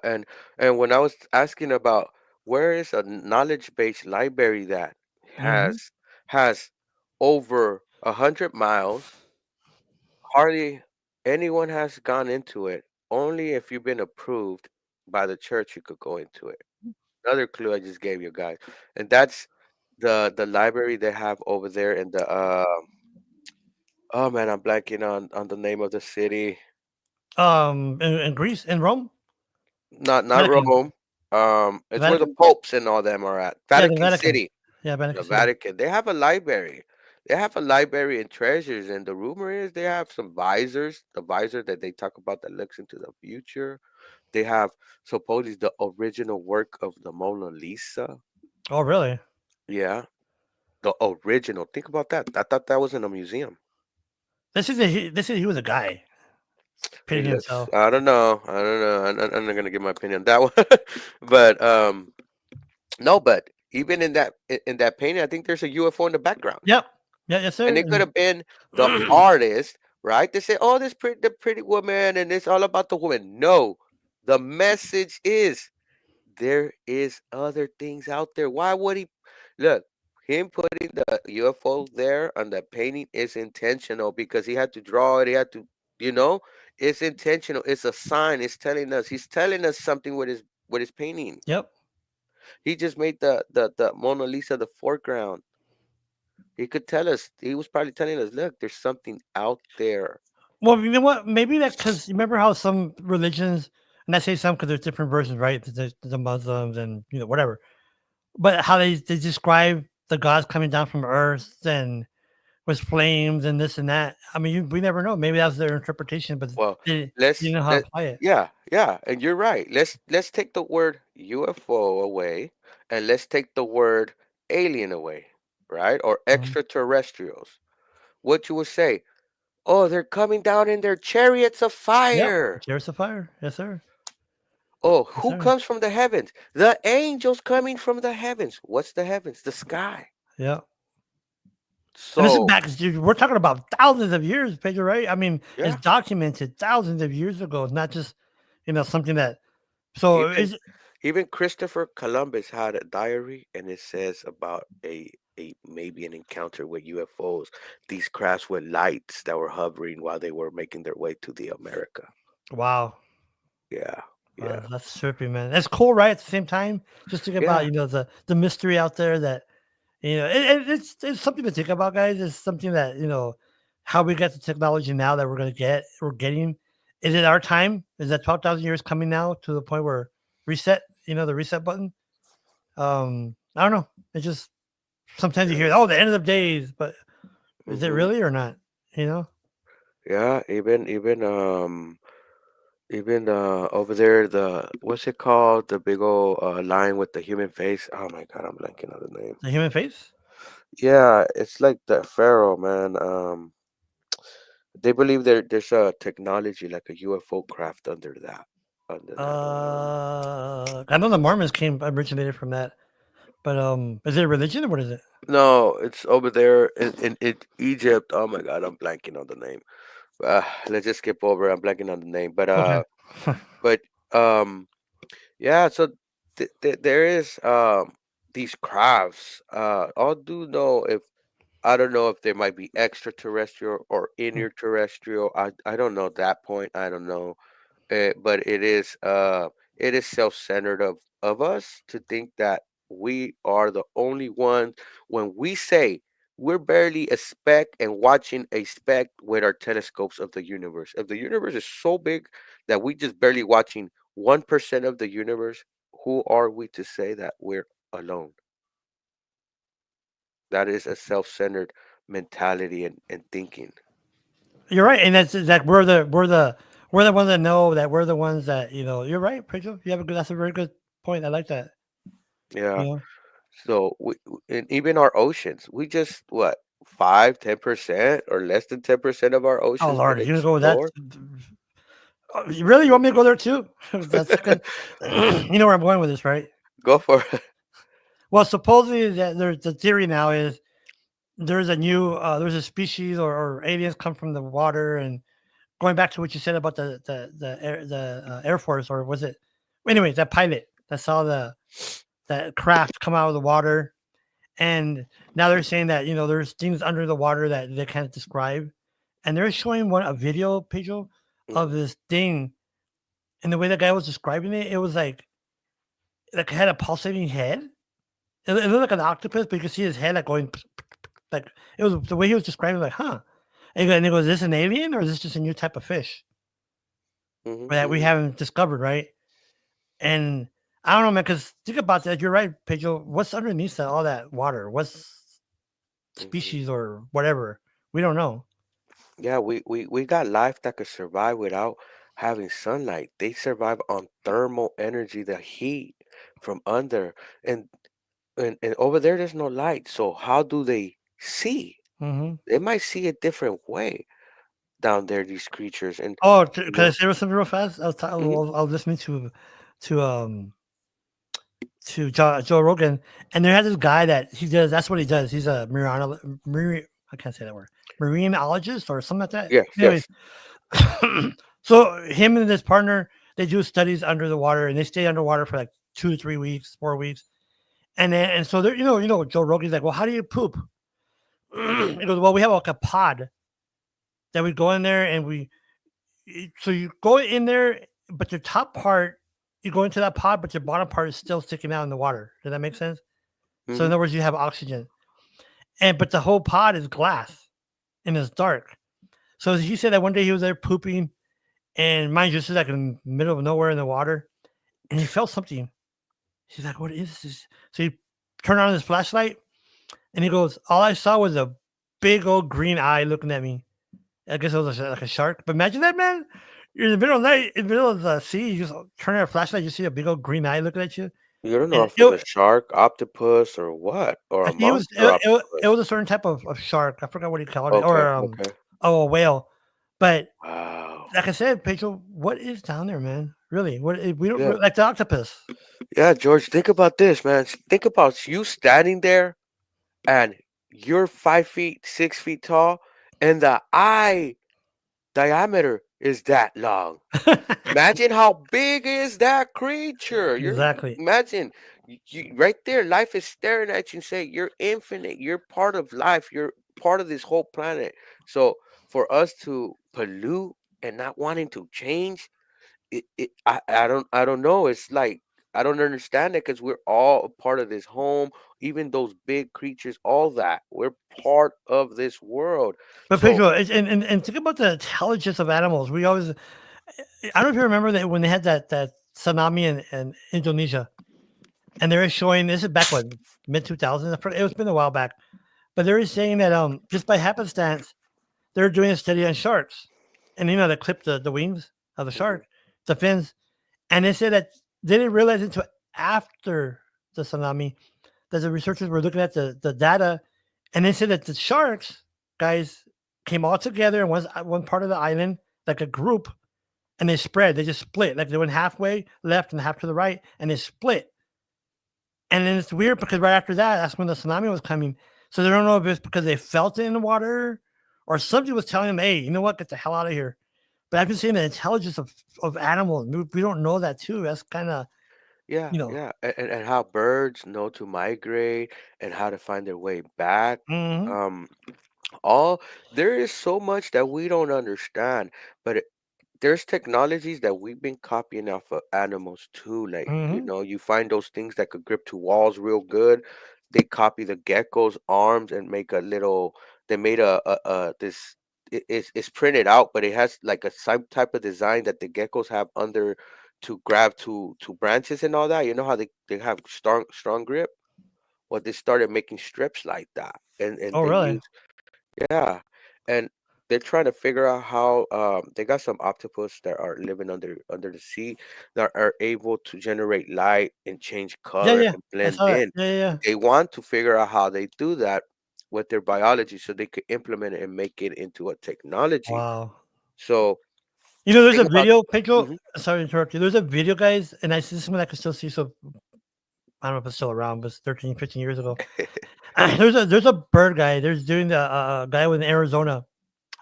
S2: and when I was asking about where is a knowledge-based library that
S4: Hmm.
S2: has over 100 miles, hardly anyone has gone into it. Only if you've been approved by the church you could go into it. Another clue I just gave you guys, and that's the library they have over there in the oh man, I'm blanking on the name of the city.
S4: In Greece, in Rome,
S2: Not
S4: Vatican,
S2: Rome.
S4: the
S2: It's where the
S4: Vatican.
S2: popes and all them are at.
S4: Yeah, the
S2: Vatican
S4: Vatican.
S2: City,
S4: Yeah,
S2: the
S4: Vatican City.
S2: Vatican. They have a library. They have a library and treasures, and the rumor is they have some visors. The visor that they talk about that looks into the future. They have supposedly the original work of the Mona Lisa.
S4: Oh, really?
S2: Yeah, the original. Think about that. I thought that was in a museum.
S4: This is he was a guy
S2: He
S4: painting
S2: looks.
S4: himself.
S2: I don't know. I don't know. I'm not gonna give my opinion on that one. But no. But even in that painting, I think there's a UFO in the background,
S4: Yep. Yeah, yes,
S2: and
S4: sir.
S2: it could have been the artist, right? They say, "Oh, the pretty woman, and it's all about the woman." No, the message is there is other things out there. Why would he look? Him putting the UFO there on the painting is intentional because he had to draw it. He had to, you know, it's intentional. It's a sign. It's telling us. He's telling us something with his painting.
S4: Yep.
S2: He just made the Mona Lisa the foreground. He could tell us. He was probably telling us, look, there's something out there.
S4: Well, you know what? Maybe that because remember how some religions, and I say some because there's different versions, right? The Muslims and whatever. But how they describe the gods coming down from Earth and with flames and this and that. I mean, we never know. Maybe that's their interpretation, but
S2: Well,
S4: they
S2: let's
S4: didn't know how to
S2: let
S4: apply it.
S2: yeah, yeah, and you're right. Let's take the word UFO away and let's take the word alien away, right? Or
S4: Mhm.
S2: extraterrestrials. What you would say? Oh, they're coming down in their chariots of
S4: Yep.
S2: fire.
S4: Cheers to fire. Yes, sir.
S2: Oh,
S4: Yes,
S2: who
S4: sir.
S2: comes from the heavens? The angels coming from the heavens. What's the heavens? The sky.
S4: Yeah. And this is
S2: So,
S4: back, dude, we're talking about thousands of years, Pedro, right? I mean, it's
S2: yeah,
S4: documented thousands of years ago. It's not just, something that. So
S2: even
S4: is
S2: even Christopher Columbus had a diary, and it says about a maybe an encounter with UFOs. These crafts with lights that were hovering while they were making their way to the America.
S4: wow.
S2: Yeah, yeah,
S4: That's trippy, man. That's cool, right? At the same time, just think about
S2: yeah.
S4: the mystery out there that it's something to think about, guys. It's something that how we get the technology now that we're getting. Is it our time? Is that 12,000 years coming now to the point where reset? The reset button. I don't know. It's just sometimes you
S2: Yeah.
S4: hear, oh, the end of the days, but is it
S2: Hmm.
S4: really or not? You know,
S2: Yeah, even over there, the what's it called? The big old line with the human face. Oh my God, I'm blanking on the name.
S4: the human face.
S2: Yeah, it's like the pharaoh, man. They believe there's a technology like a UFO craft under that.
S4: I know the Mormons originated from that, but is it a religion or what is it?
S2: No, it's over there in Egypt. Oh my God, I'm blanking on the name. Let's just skip over. I'm blanking on the name,
S4: Okay.
S2: but um, yeah. So there is these crafts. I do know if I don't know if they might be extraterrestrial or interterrestrial. I don't know that point. I don't know. But it is self-centered of us to think that we are the only ones when we say we're barely a speck and watching a speck with our telescopes of the universe. If the universe is so big that we just barely watching 1% of the universe, who are we to say that we're alone? That is a self-centered mentality and thinking.
S4: You're right, and that's that we're the ones that know that we're the ones that You're right, Rachel. You have a good. That's a very good point. I like that.
S2: Yeah.
S4: You know.
S2: So and even our oceans, we just what 5, 10% or less than 10% of our
S4: Oh
S2: oceans been
S4: Lord, you're gonna go with that?
S2: explored.
S4: Really, you want me to go there too? That's good. You know where I'm going with this, right?
S2: Go for it.
S4: Well, supposedly that there's the theory now is there's a species or aliens come from the water and going back to what you said about the Air Force or was it? Anyways, that pilot that saw that craft come out of the water, and now they're saying that there's things under the water that they can't describe, and they're showing a video, Pedro, of
S2: Mhm.
S4: this thing, and the way that guy was describing it, it was like it had a pulsating head. It looked like an octopus, but you could see his head like going like it was the way he was describing it, like, huh? And he goes, "Is this an alien or is this just a new type of fish?" that we
S2: Mm-hmm.
S4: haven't discovered, right? And I don't know, man, because think about that. You're right, Pedro. What's underneath that, all that water? What's
S2: Hmm.
S4: species or whatever? We don't know.
S2: Yeah, we got life that could survive without having sunlight. They survive on thermal energy, the heat from under, and and over there there's no light. So how do they see?
S4: Mm-hmm.
S2: They might see a different way down there, these creatures, and
S4: Oh,
S2: you
S4: can I
S2: know.
S4: say something real fast?
S2: Hmm.
S4: I was listening to Joe Rogan, and there had this guy that he does. That's what he does. He's a marine. I can't say that word. Marineologist or something like that.
S2: Yes,
S4: Anyways,
S2: yes.
S4: so him and his partner they do studies under the water, and they stay underwater for like 2 to 3 weeks, 4 weeks, and so they're Joe Rogan's like, well, how do you poop? He goes, well, we have like a pod that we go in there and so you go in there, but your top part you go into that pod, but your bottom part is still sticking out in the water. Does that make sense? So in
S2: Hmm.
S4: other words, you have oxygen, and but the whole pod is glass and it's dark. So he said that one day he was there pooping, and mind you, this is like in the middle of nowhere in the water, and he felt something. He's like, "What is this?" So he turned on his flashlight, and he goes, "All I saw was a big old green eye looking at me. I guess it was like a shark. But imagine that, man. You're in the middle of the night, in the middle of the sea. You just turn on a flashlight, you see a big old green eye looking at you.
S2: You don't know
S4: And
S2: if it's a shark, octopus, or what, or
S4: I
S2: a
S4: think
S2: monster
S4: it
S2: octopus.
S4: was a certain type of shark. I forgot what he called it,
S2: Okay,
S4: or
S2: okay.
S4: a whale. But
S2: Wow.
S4: like I said, Pedro, what is down there, man? Really, we don't
S2: Yeah.
S4: like the octopus.
S2: Yeah, George, think about this, man. Think about you standing there and you're 5 feet, 6 feet tall, and the eye diameter is that long. Imagine how big is that creature.
S4: Exactly.
S2: Imagine right there, life is staring at you and say, you're infinite. You're part of life. You're part of this whole planet. So for us to pollute and not wanting to change, I don't know. It's like I don't understand it because we're all a part of this home, even those big creatures, all that. We're part of this world.
S4: But
S2: So
S4: Pedro, and think about the intelligence of animals. We always, I don't know if you remember that when they had that tsunami in Indonesia, and they were showing this is back when mid 2000s. It was been a while back, but they were saying that just by happenstance they're doing a study on sharks, and they clip the wings of the
S2: mhm,
S4: shark, the fins, and they said that they didn't realize until after the tsunami that the researchers were looking at the data, and they said that the sharks guys came all together in one part of the island like a group, and they spread. They just split. Like they went halfway left and half to the right, and they split. And then it's weird because right after that, that's when the tsunami was coming. So they don't know if it's because they felt it in the water or somebody was telling them, hey, you know what? Get the hell out of here. But I've been seeing the intelligence of animals. We don't know that too. That's kind of,
S2: yeah,
S4: you know.
S2: yeah, and how birds know to migrate and how to find their way back.
S4: Hmm.
S2: Um, all there is so much that we don't understand, but there's technologies that we've been copying off of animals too. Like,
S4: Hmm.
S2: you find those things that could grip to walls real good. They copy the gecko's arms and make a little. They made a this. It's printed out, but it has like a some type of design that the geckos have under to grab to branches and all that. You know how they have strong grip. Well, they started making strips like that, and
S4: Oh,
S2: they
S4: really?
S2: use yeah, and they're trying to figure out how they got some octopus that are living under the sea that are able to generate light and change
S4: Yeah,
S2: color
S4: yeah.
S2: and
S4: I
S2: blend
S4: saw that.
S2: in.
S4: Yeah, yeah, yeah.
S2: They want to figure out how they do that with their biology so they could implement it and make it into a technology.
S4: Wow.
S2: So
S4: There's
S2: think
S4: a
S2: about
S4: video, Pedro.
S2: hmm
S4: Sorry to interrupt you. There's a video, guys, and I see this one I can still see. So I don't know if it's still around, but it's 13, 15 years ago. There's a bird guy. There's doing the guy with Arizona.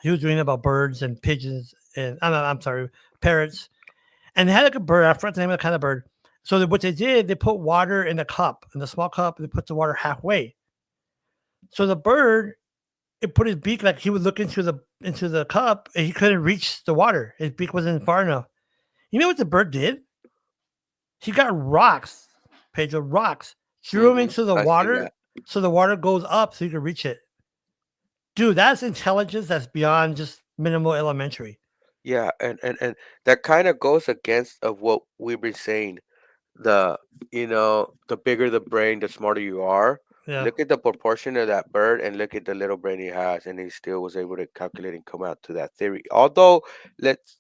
S4: He was doing about birds and pigeons and I'm sorry, parrots. And they had like a bird. I forgot the name of the kind of bird. So what they did, they put water in a cup, in the small cup. They put the water halfway. So the bird, it put his beak like he would look into the cup, and he couldn't reach the water. His beak wasn't far enough. You know what the bird did? He got rocks, Pedro, rocks, threw them into the
S2: I see
S4: water,
S2: that.
S4: so the water goes up, so you can reach it. Dude, that's intelligence that's beyond just minimal elementary.
S2: Yeah, and that kind of goes against of what we've been saying. The the bigger the brain, the smarter you are.
S4: Yeah.
S2: Look at the proportion of that bird and look at the little brain he has, and he still was able to calculate and come out to that theory. Although let's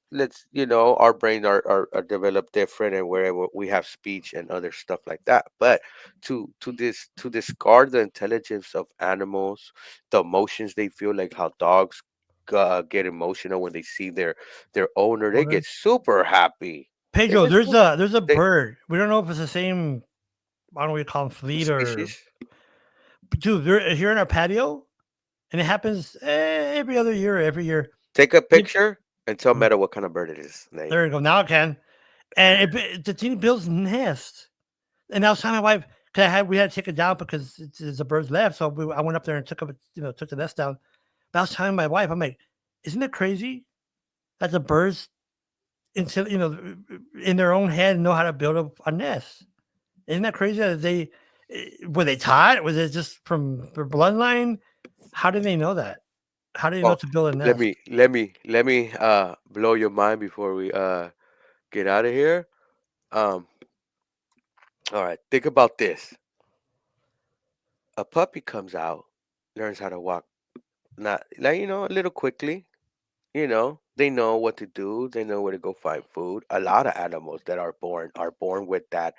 S2: our brains are developed different, and wherever we have speech and other stuff like that. But to discard the intelligence of animals, the emotions they feel, like how dogs get emotional when they see their owner, they
S4: Owner.
S2: get super happy. They
S4: Pedro,
S2: get
S4: there's
S2: super,
S4: a
S2: they,
S4: bird. We don't know if it's the same. I don't know what you call them, fleet or
S2: species.
S4: dude. They're here in our patio, and it happens every other year. Every year.
S2: Take a
S4: It-
S2: picture and tell Meta what kind of bird it is.
S4: there you go. Now I can. And the team builds nest. And I was telling my wife because we had to take it down because the birds left. So I went up there and took the nest down. But I was telling my wife, I'm like, isn't it crazy that the birds until in their own head know how to build a nest? Isn't that crazy that were they taught? Was it just from their bloodline? How did they know that? How do they know
S2: Oh,
S4: to build a
S2: let
S4: nest?
S2: me let me let me blow your mind before we get out of here. Um, all right, think about this. A puppy comes out, learns how to walk, not like a little quickly. They know what to do. They know where to go find food. A lot of animals that are born with that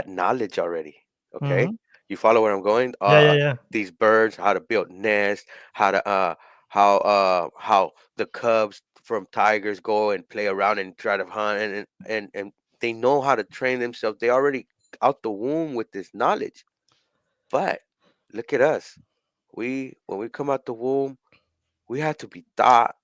S2: knowledge already. Okay,
S4: Hmm.
S2: you follow where I'm going?
S4: Yeah, yeah, yeah.
S2: These birds, how to build nests, how to how the cubs from tigers go and play around and try to hunt, and they know how to train themselves. They already out the womb with this knowledge. But look at us. When we come out the womb, we have to be taught,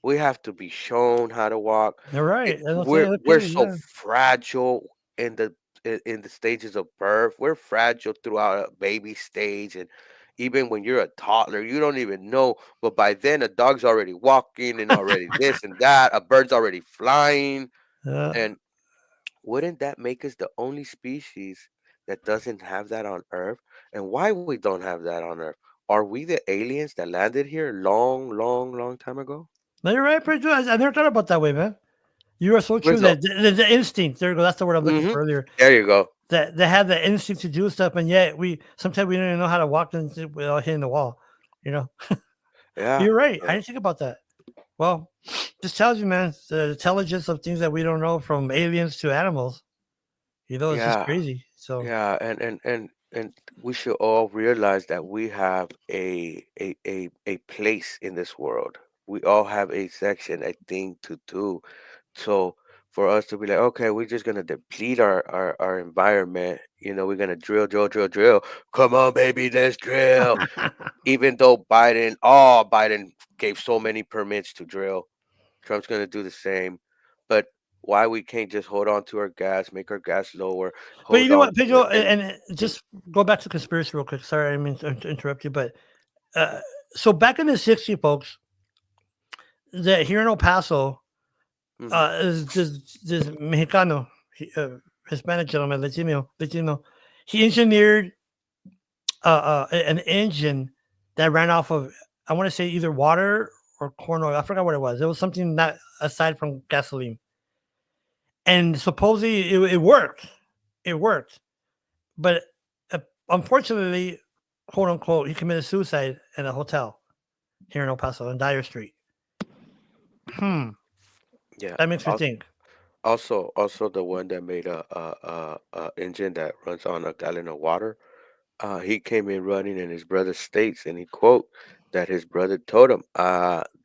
S2: we have to be shown how to walk.
S4: You're right. I don't say
S2: We're
S4: look at
S2: we're
S4: you.
S2: so
S4: Yeah.
S2: fragile in the stages of birth. We're fragile throughout a baby stage, and even when you're a toddler, you don't even know. But by then, a dog's already walking and already this and that. A bird's already flying,
S4: Yeah.
S2: and wouldn't that make us the only species that doesn't have that on Earth? And why we don't have that on Earth? Are we the aliens that landed here long, long, long time ago?
S4: No, you're right, pretty true. I never thought about that way, man. You are so true.
S2: Rizzo.
S4: That the instinct. There you go. That's the word I'm looking
S2: Mm-hmm.
S4: for earlier.
S2: There you go.
S4: That they have the instinct to do stuff, and yet we sometimes we don't even know how to walk without hitting the wall. You know,
S2: Yeah.
S4: you're right. I
S2: uh,
S4: didn't think about that. Well, just tells you, man, the intelligence of things that we don't know, from aliens to animals. It's just
S2: Yeah.
S4: crazy. So
S2: Yeah. And we should all realize that we have a place in this world. We all have a section, a thing to do. So for us to be like, okay, we're just gonna deplete our environment. We're gonna drill, drill, drill, drill. Come on, baby, let's drill. Even though Biden gave so many permits to drill, Trump's gonna do the same. But why we can't just hold on to our gas, make our gas lower,
S4: but you
S2: hold
S4: know
S2: on
S4: what,
S2: to it,
S4: Pedro, and
S2: and
S4: just go back to conspiracy real quick. Sorry, I mean to interrupt you, but uh, so back in the '60s, folks, that here in El Paso,
S2: mhm,
S4: is this Mexicano, Hispanic gentleman, Latino, he engineered an engine that ran off of, I want to say, either water or corn oil. I forgot what it was. It was something not aside from gasoline, and supposedly it worked. It worked, but uh, unfortunately, quote unquote, he committed suicide in a hotel here in El Paso on Dyer Street. Hmm,
S2: yeah.
S4: that makes me think.
S2: Also, the one that made a engine that runs on a gallon of water. He came in running, and his brother states, and he quote that his brother told him,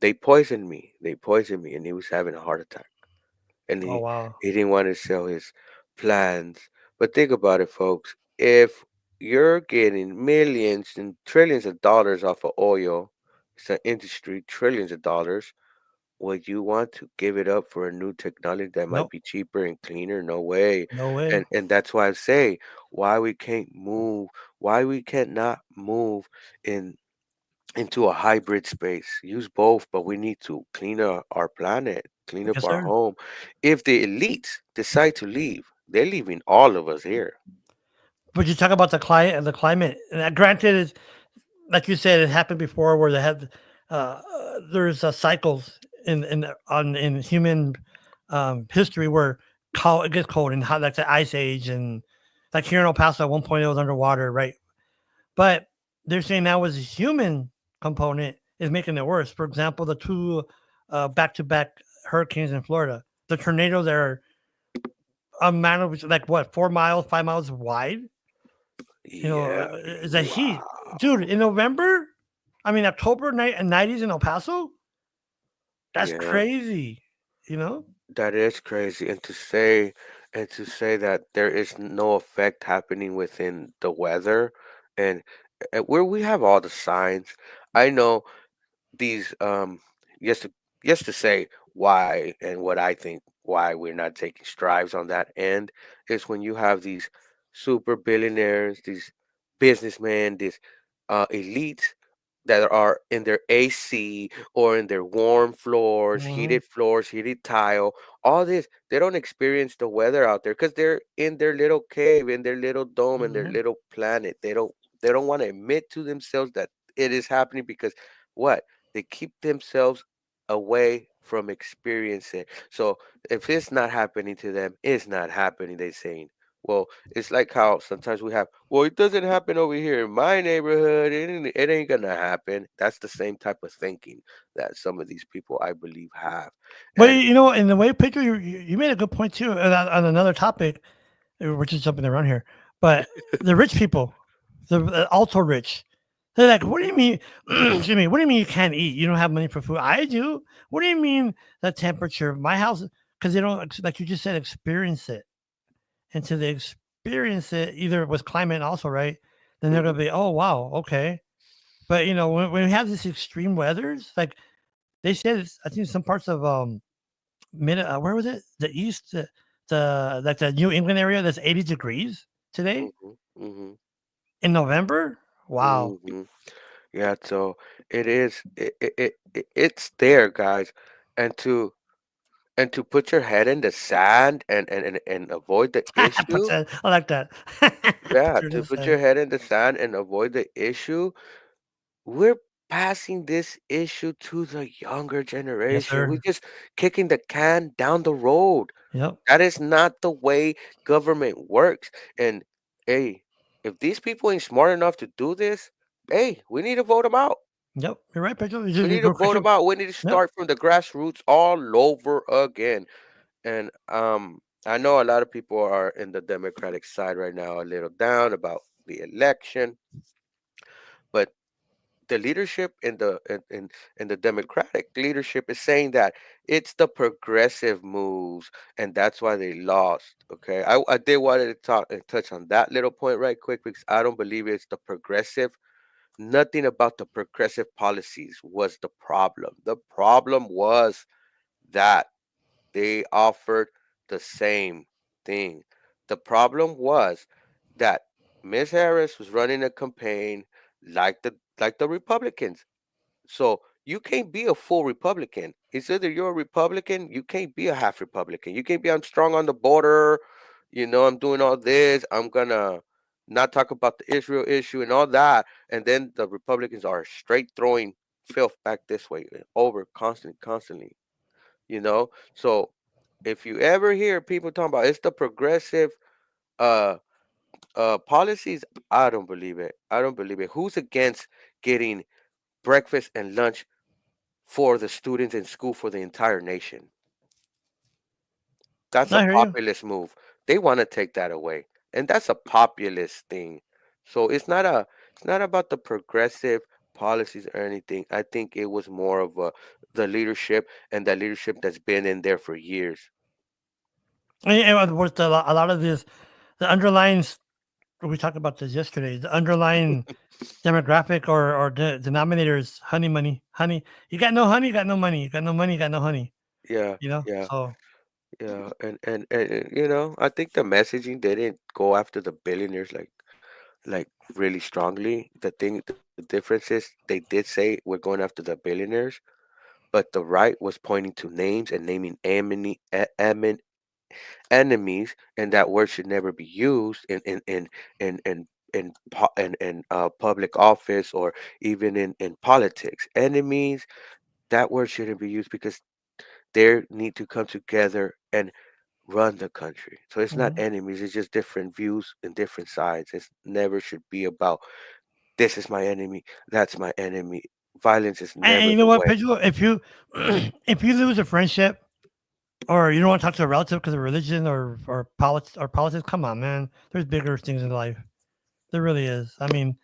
S2: "They poisoned me. They poisoned me," and he was having a heart attack, and
S4: Oh
S2: he
S4: wow,
S2: he didn't want to sell his plans. But think about it, folks. If you're getting millions and trillions of dollars off of oil, it's an industry, trillions of dollars. Would you want to give it up for a new technology that might
S4: nope,
S2: be cheaper and cleaner? No way.
S4: no way.
S2: And that's why I say why we can't move, why we can't not move in into a hybrid space. Use both, but we need to clean up our planet, clean up
S4: Yes,
S2: our
S4: sir.
S2: home. If the elites decide to leave, they're leaving all of us here.
S4: But you talk about the climate, and granted, like you said, it happened before where they had there's cycles in human history where it gets cold and how like the ice age and like here in El Paso at one point it was underwater, right? But they're saying now as a human component is making it worse. For example, the two back-to-back hurricanes in Florida, the tornadoes that are a matter of like what 4 miles, 5 miles wide.
S2: Yeah.
S4: Is a heat, dude.
S2: Wow.
S4: In November, I mean October night and 90s in El Paso. That's
S2: Yeah.
S4: crazy. You know.
S2: That is crazy. And to say that there is no effect happening within the weather and where we have all the signs. I know these just to say why and what I think why we're not taking strides on that end is when you have these super billionaires, these businessmen, these elites that are in their AC or in their warm
S4: Hmm.
S2: floors, heated tile, all this. They don't experience the weather out there because they're in their little cave, in their little dome, in their
S4: Hmm.
S2: little planet. They don't want to admit to themselves that it is happening because what? They keep themselves away from experiencing. So if it's not happening to them, it's not happening, they saying. Well, it's like how sometimes we have, well, it doesn't happen over here in my neighborhood. It ain't gonna happen. That's the same type of thinking that some of these people, I believe, have.
S4: But
S2: And
S4: in the way picture, you made a good point too on another topic. We're just jumping around here, but the rich people, the ultra rich, they're like, "What do you mean? Excuse me. What do you mean you can't eat? You don't have money for food? I do. What do you mean the temperature of my house? Because they don't, like you just said, experience it. Until they experience it, either with climate also, right? Then they're
S2: mhm,
S4: gonna be, oh wow, okay. But when we have these extreme weathers, like they said, I think some parts of mid, where was it? The east, the like the New England area, that's 80 degrees today
S2: mhm, mhm,
S4: in November. Wow.
S2: mhm. Yeah, so it is. It's there, guys, and to put your head in the sand and avoid the issue.
S4: I like that.
S2: Yeah,
S4: Picture
S2: to
S4: this.
S2: put your head in the sand and avoid the issue. We're passing this issue to the younger
S4: Yes,
S2: generation. We're
S4: sir.
S2: just kicking the can down the road.
S4: Yep.
S2: That is not the way government works. And hey, if these people ain't smart enough to do this, hey, we need to vote them out.
S4: Yep. You're right, Pedro.
S2: We need to vote them out. We need to
S4: Yep.
S2: start from the grassroots all over again. And I know a lot of people are in the Democratic side right now, a little down about the election, but the leadership in the Democratic leadership is saying that it's the progressive moves, and that's why they lost. Okay, I did want to talk and touch on that little point right quick because I don't believe it's the progressive. Nothing about the progressive policies was the problem. The problem was that they offered the same thing. The problem was that Miss Harris was running a campaign like the Republicans. So you can't be a full Republican. It's either you're a Republican, you can't be a half Republican. You can't be I'm strong on the border, I'm doing all this. I'm gonna not talk about the Israel issue and all that. And then the Republicans are straight throwing filth back this way over constantly. So if you ever hear people talking about it's the progressive uh policies, I don't believe it. I don't believe it. Who's against getting breakfast and lunch for the students in school for the entire nation? That's a
S4: I hear you.
S2: populist move. They want to take that away. And that's a populist thing. So it's not about the progressive policies or anything. I think it was more of the leadership and the leadership that's been in there for years.
S4: And with a lot of this, the underlying, we talked about this yesterday, the underlying demographic or denominators, honey money, honey. You got no honey, you got no money. You got no money, you got no honey.
S2: Yeah,
S4: You know?
S2: yeah.
S4: So
S2: Yeah, and I think the messaging didn't go after the billionaires like really strongly. The difference is they did say we're going after the billionaires, but the right was pointing to names and naming enemies, and that word should never be used in public office or even in politics. Enemies, that word shouldn't be used because they need to come together and run the country. So it's not
S4: Mhm.
S2: enemies, it's just different views and different sides. It never should be about this is my enemy, that's my enemy. Violence is
S4: And
S2: never
S4: you know
S2: the
S4: what,
S2: way.
S4: Pedro? If you if you lose a friendship or you don't want to talk to a relative because of religion or politics, come on, man. There's bigger things in life. There really is. I mean,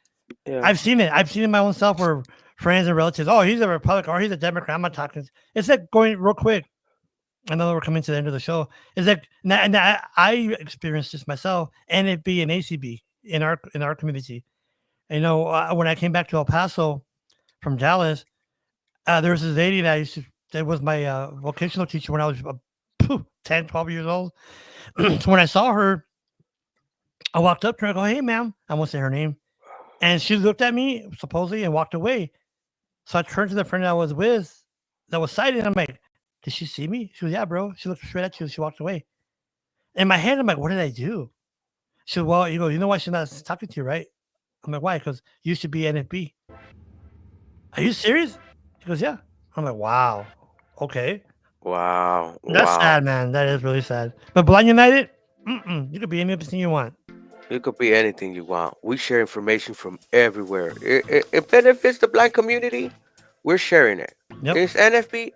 S2: Yeah.
S4: I've seen it. I've seen it my own self where friends and relatives, oh, he's a Republican or he's a Democrat. I'm not talking. It's like going real quick. I know we're coming to the end of the show. It's like, and I experienced this myself, NFB and ACB in our community. And, when I came back to El Paso from Dallas, there was this lady that was my vocational teacher when I was 10, 12 years old. So when I saw her, I walked up to her. I go, "Hey, ma'am," I won't say her name, and she looked at me supposedly and walked away. So I turned to the friend I was with that was sighted. I'm like, "Did she see me?" She goes, "Yeah, bro." She looked straight at you. She walked away. In my head, I'm like, "What did I do?" She goes, "Well, you know why she's not talking to you, right?" I'm like, "Why?" Because you should be NFB. Are you serious? She goes, "Yeah." I'm like, "Wow, okay."
S2: Wow.
S4: That's
S2: Wow.
S4: sad, man. That is really sad. But Blind United, you could be anything you want.
S2: It could be anything you want. We share information from everywhere. It benefits the blind community. We're sharing it.
S4: Yep,
S2: It's NFB,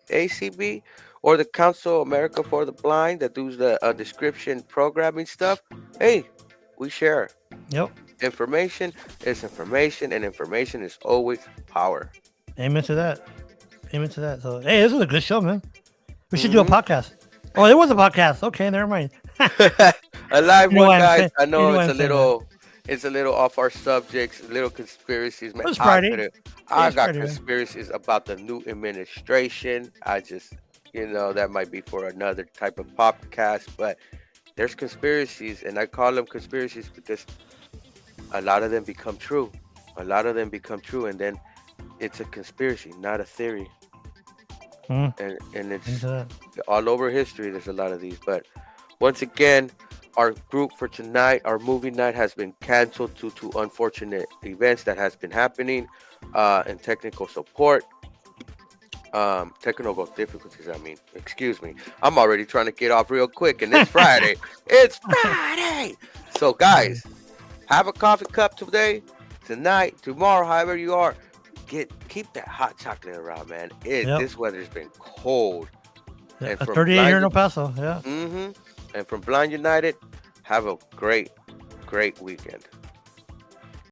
S2: ACB, or the Council of America for the Blind that does the description programming stuff. Hey, we share.
S4: yep.
S2: Information is information, and information is always power.
S4: Amen to that. Amen to that. So, hey, this was a good show, man. We should do a
S2: Hmm.
S4: podcast. Oh, there was a podcast. Okay, never mind.
S2: A live
S4: You know
S2: one,
S4: why I'm
S2: guys.
S4: saying?
S2: I
S4: You
S2: know
S4: know why
S2: it's
S4: I'm
S2: a
S4: saying that?
S2: little, it's a little off our subjects, little conspiracies, man.
S4: It was
S2: I
S4: Friday.
S2: could
S4: Yeah,
S2: I
S4: it's
S2: got
S4: Friday, man.
S2: conspiracies about the new administration. I just, that might be for another type of podcast, but there's conspiracies, and I call them conspiracies because a lot of them become true. A lot of them become true, and then it's a conspiracy, not a theory,
S4: Mm,
S2: and it's
S4: into that.
S2: all over history. There's a lot of these, but once again, our group for tonight, our movie night has been canceled due to unfortunate events that has been happening, and technical support, technical difficulties. I mean, excuse me. I'm already trying to get off real quick, and it's Friday. It's Friday. So, guys, have a coffee cup today, tonight, tomorrow, however you are. Keep that hot chocolate around, man.
S4: Yep.
S2: This weather's been cold.
S4: Yeah,
S2: And
S4: a
S2: from
S4: 38 here in
S2: Blind,
S4: El Paso. Yeah.
S2: And from Blind United, have a great weekend.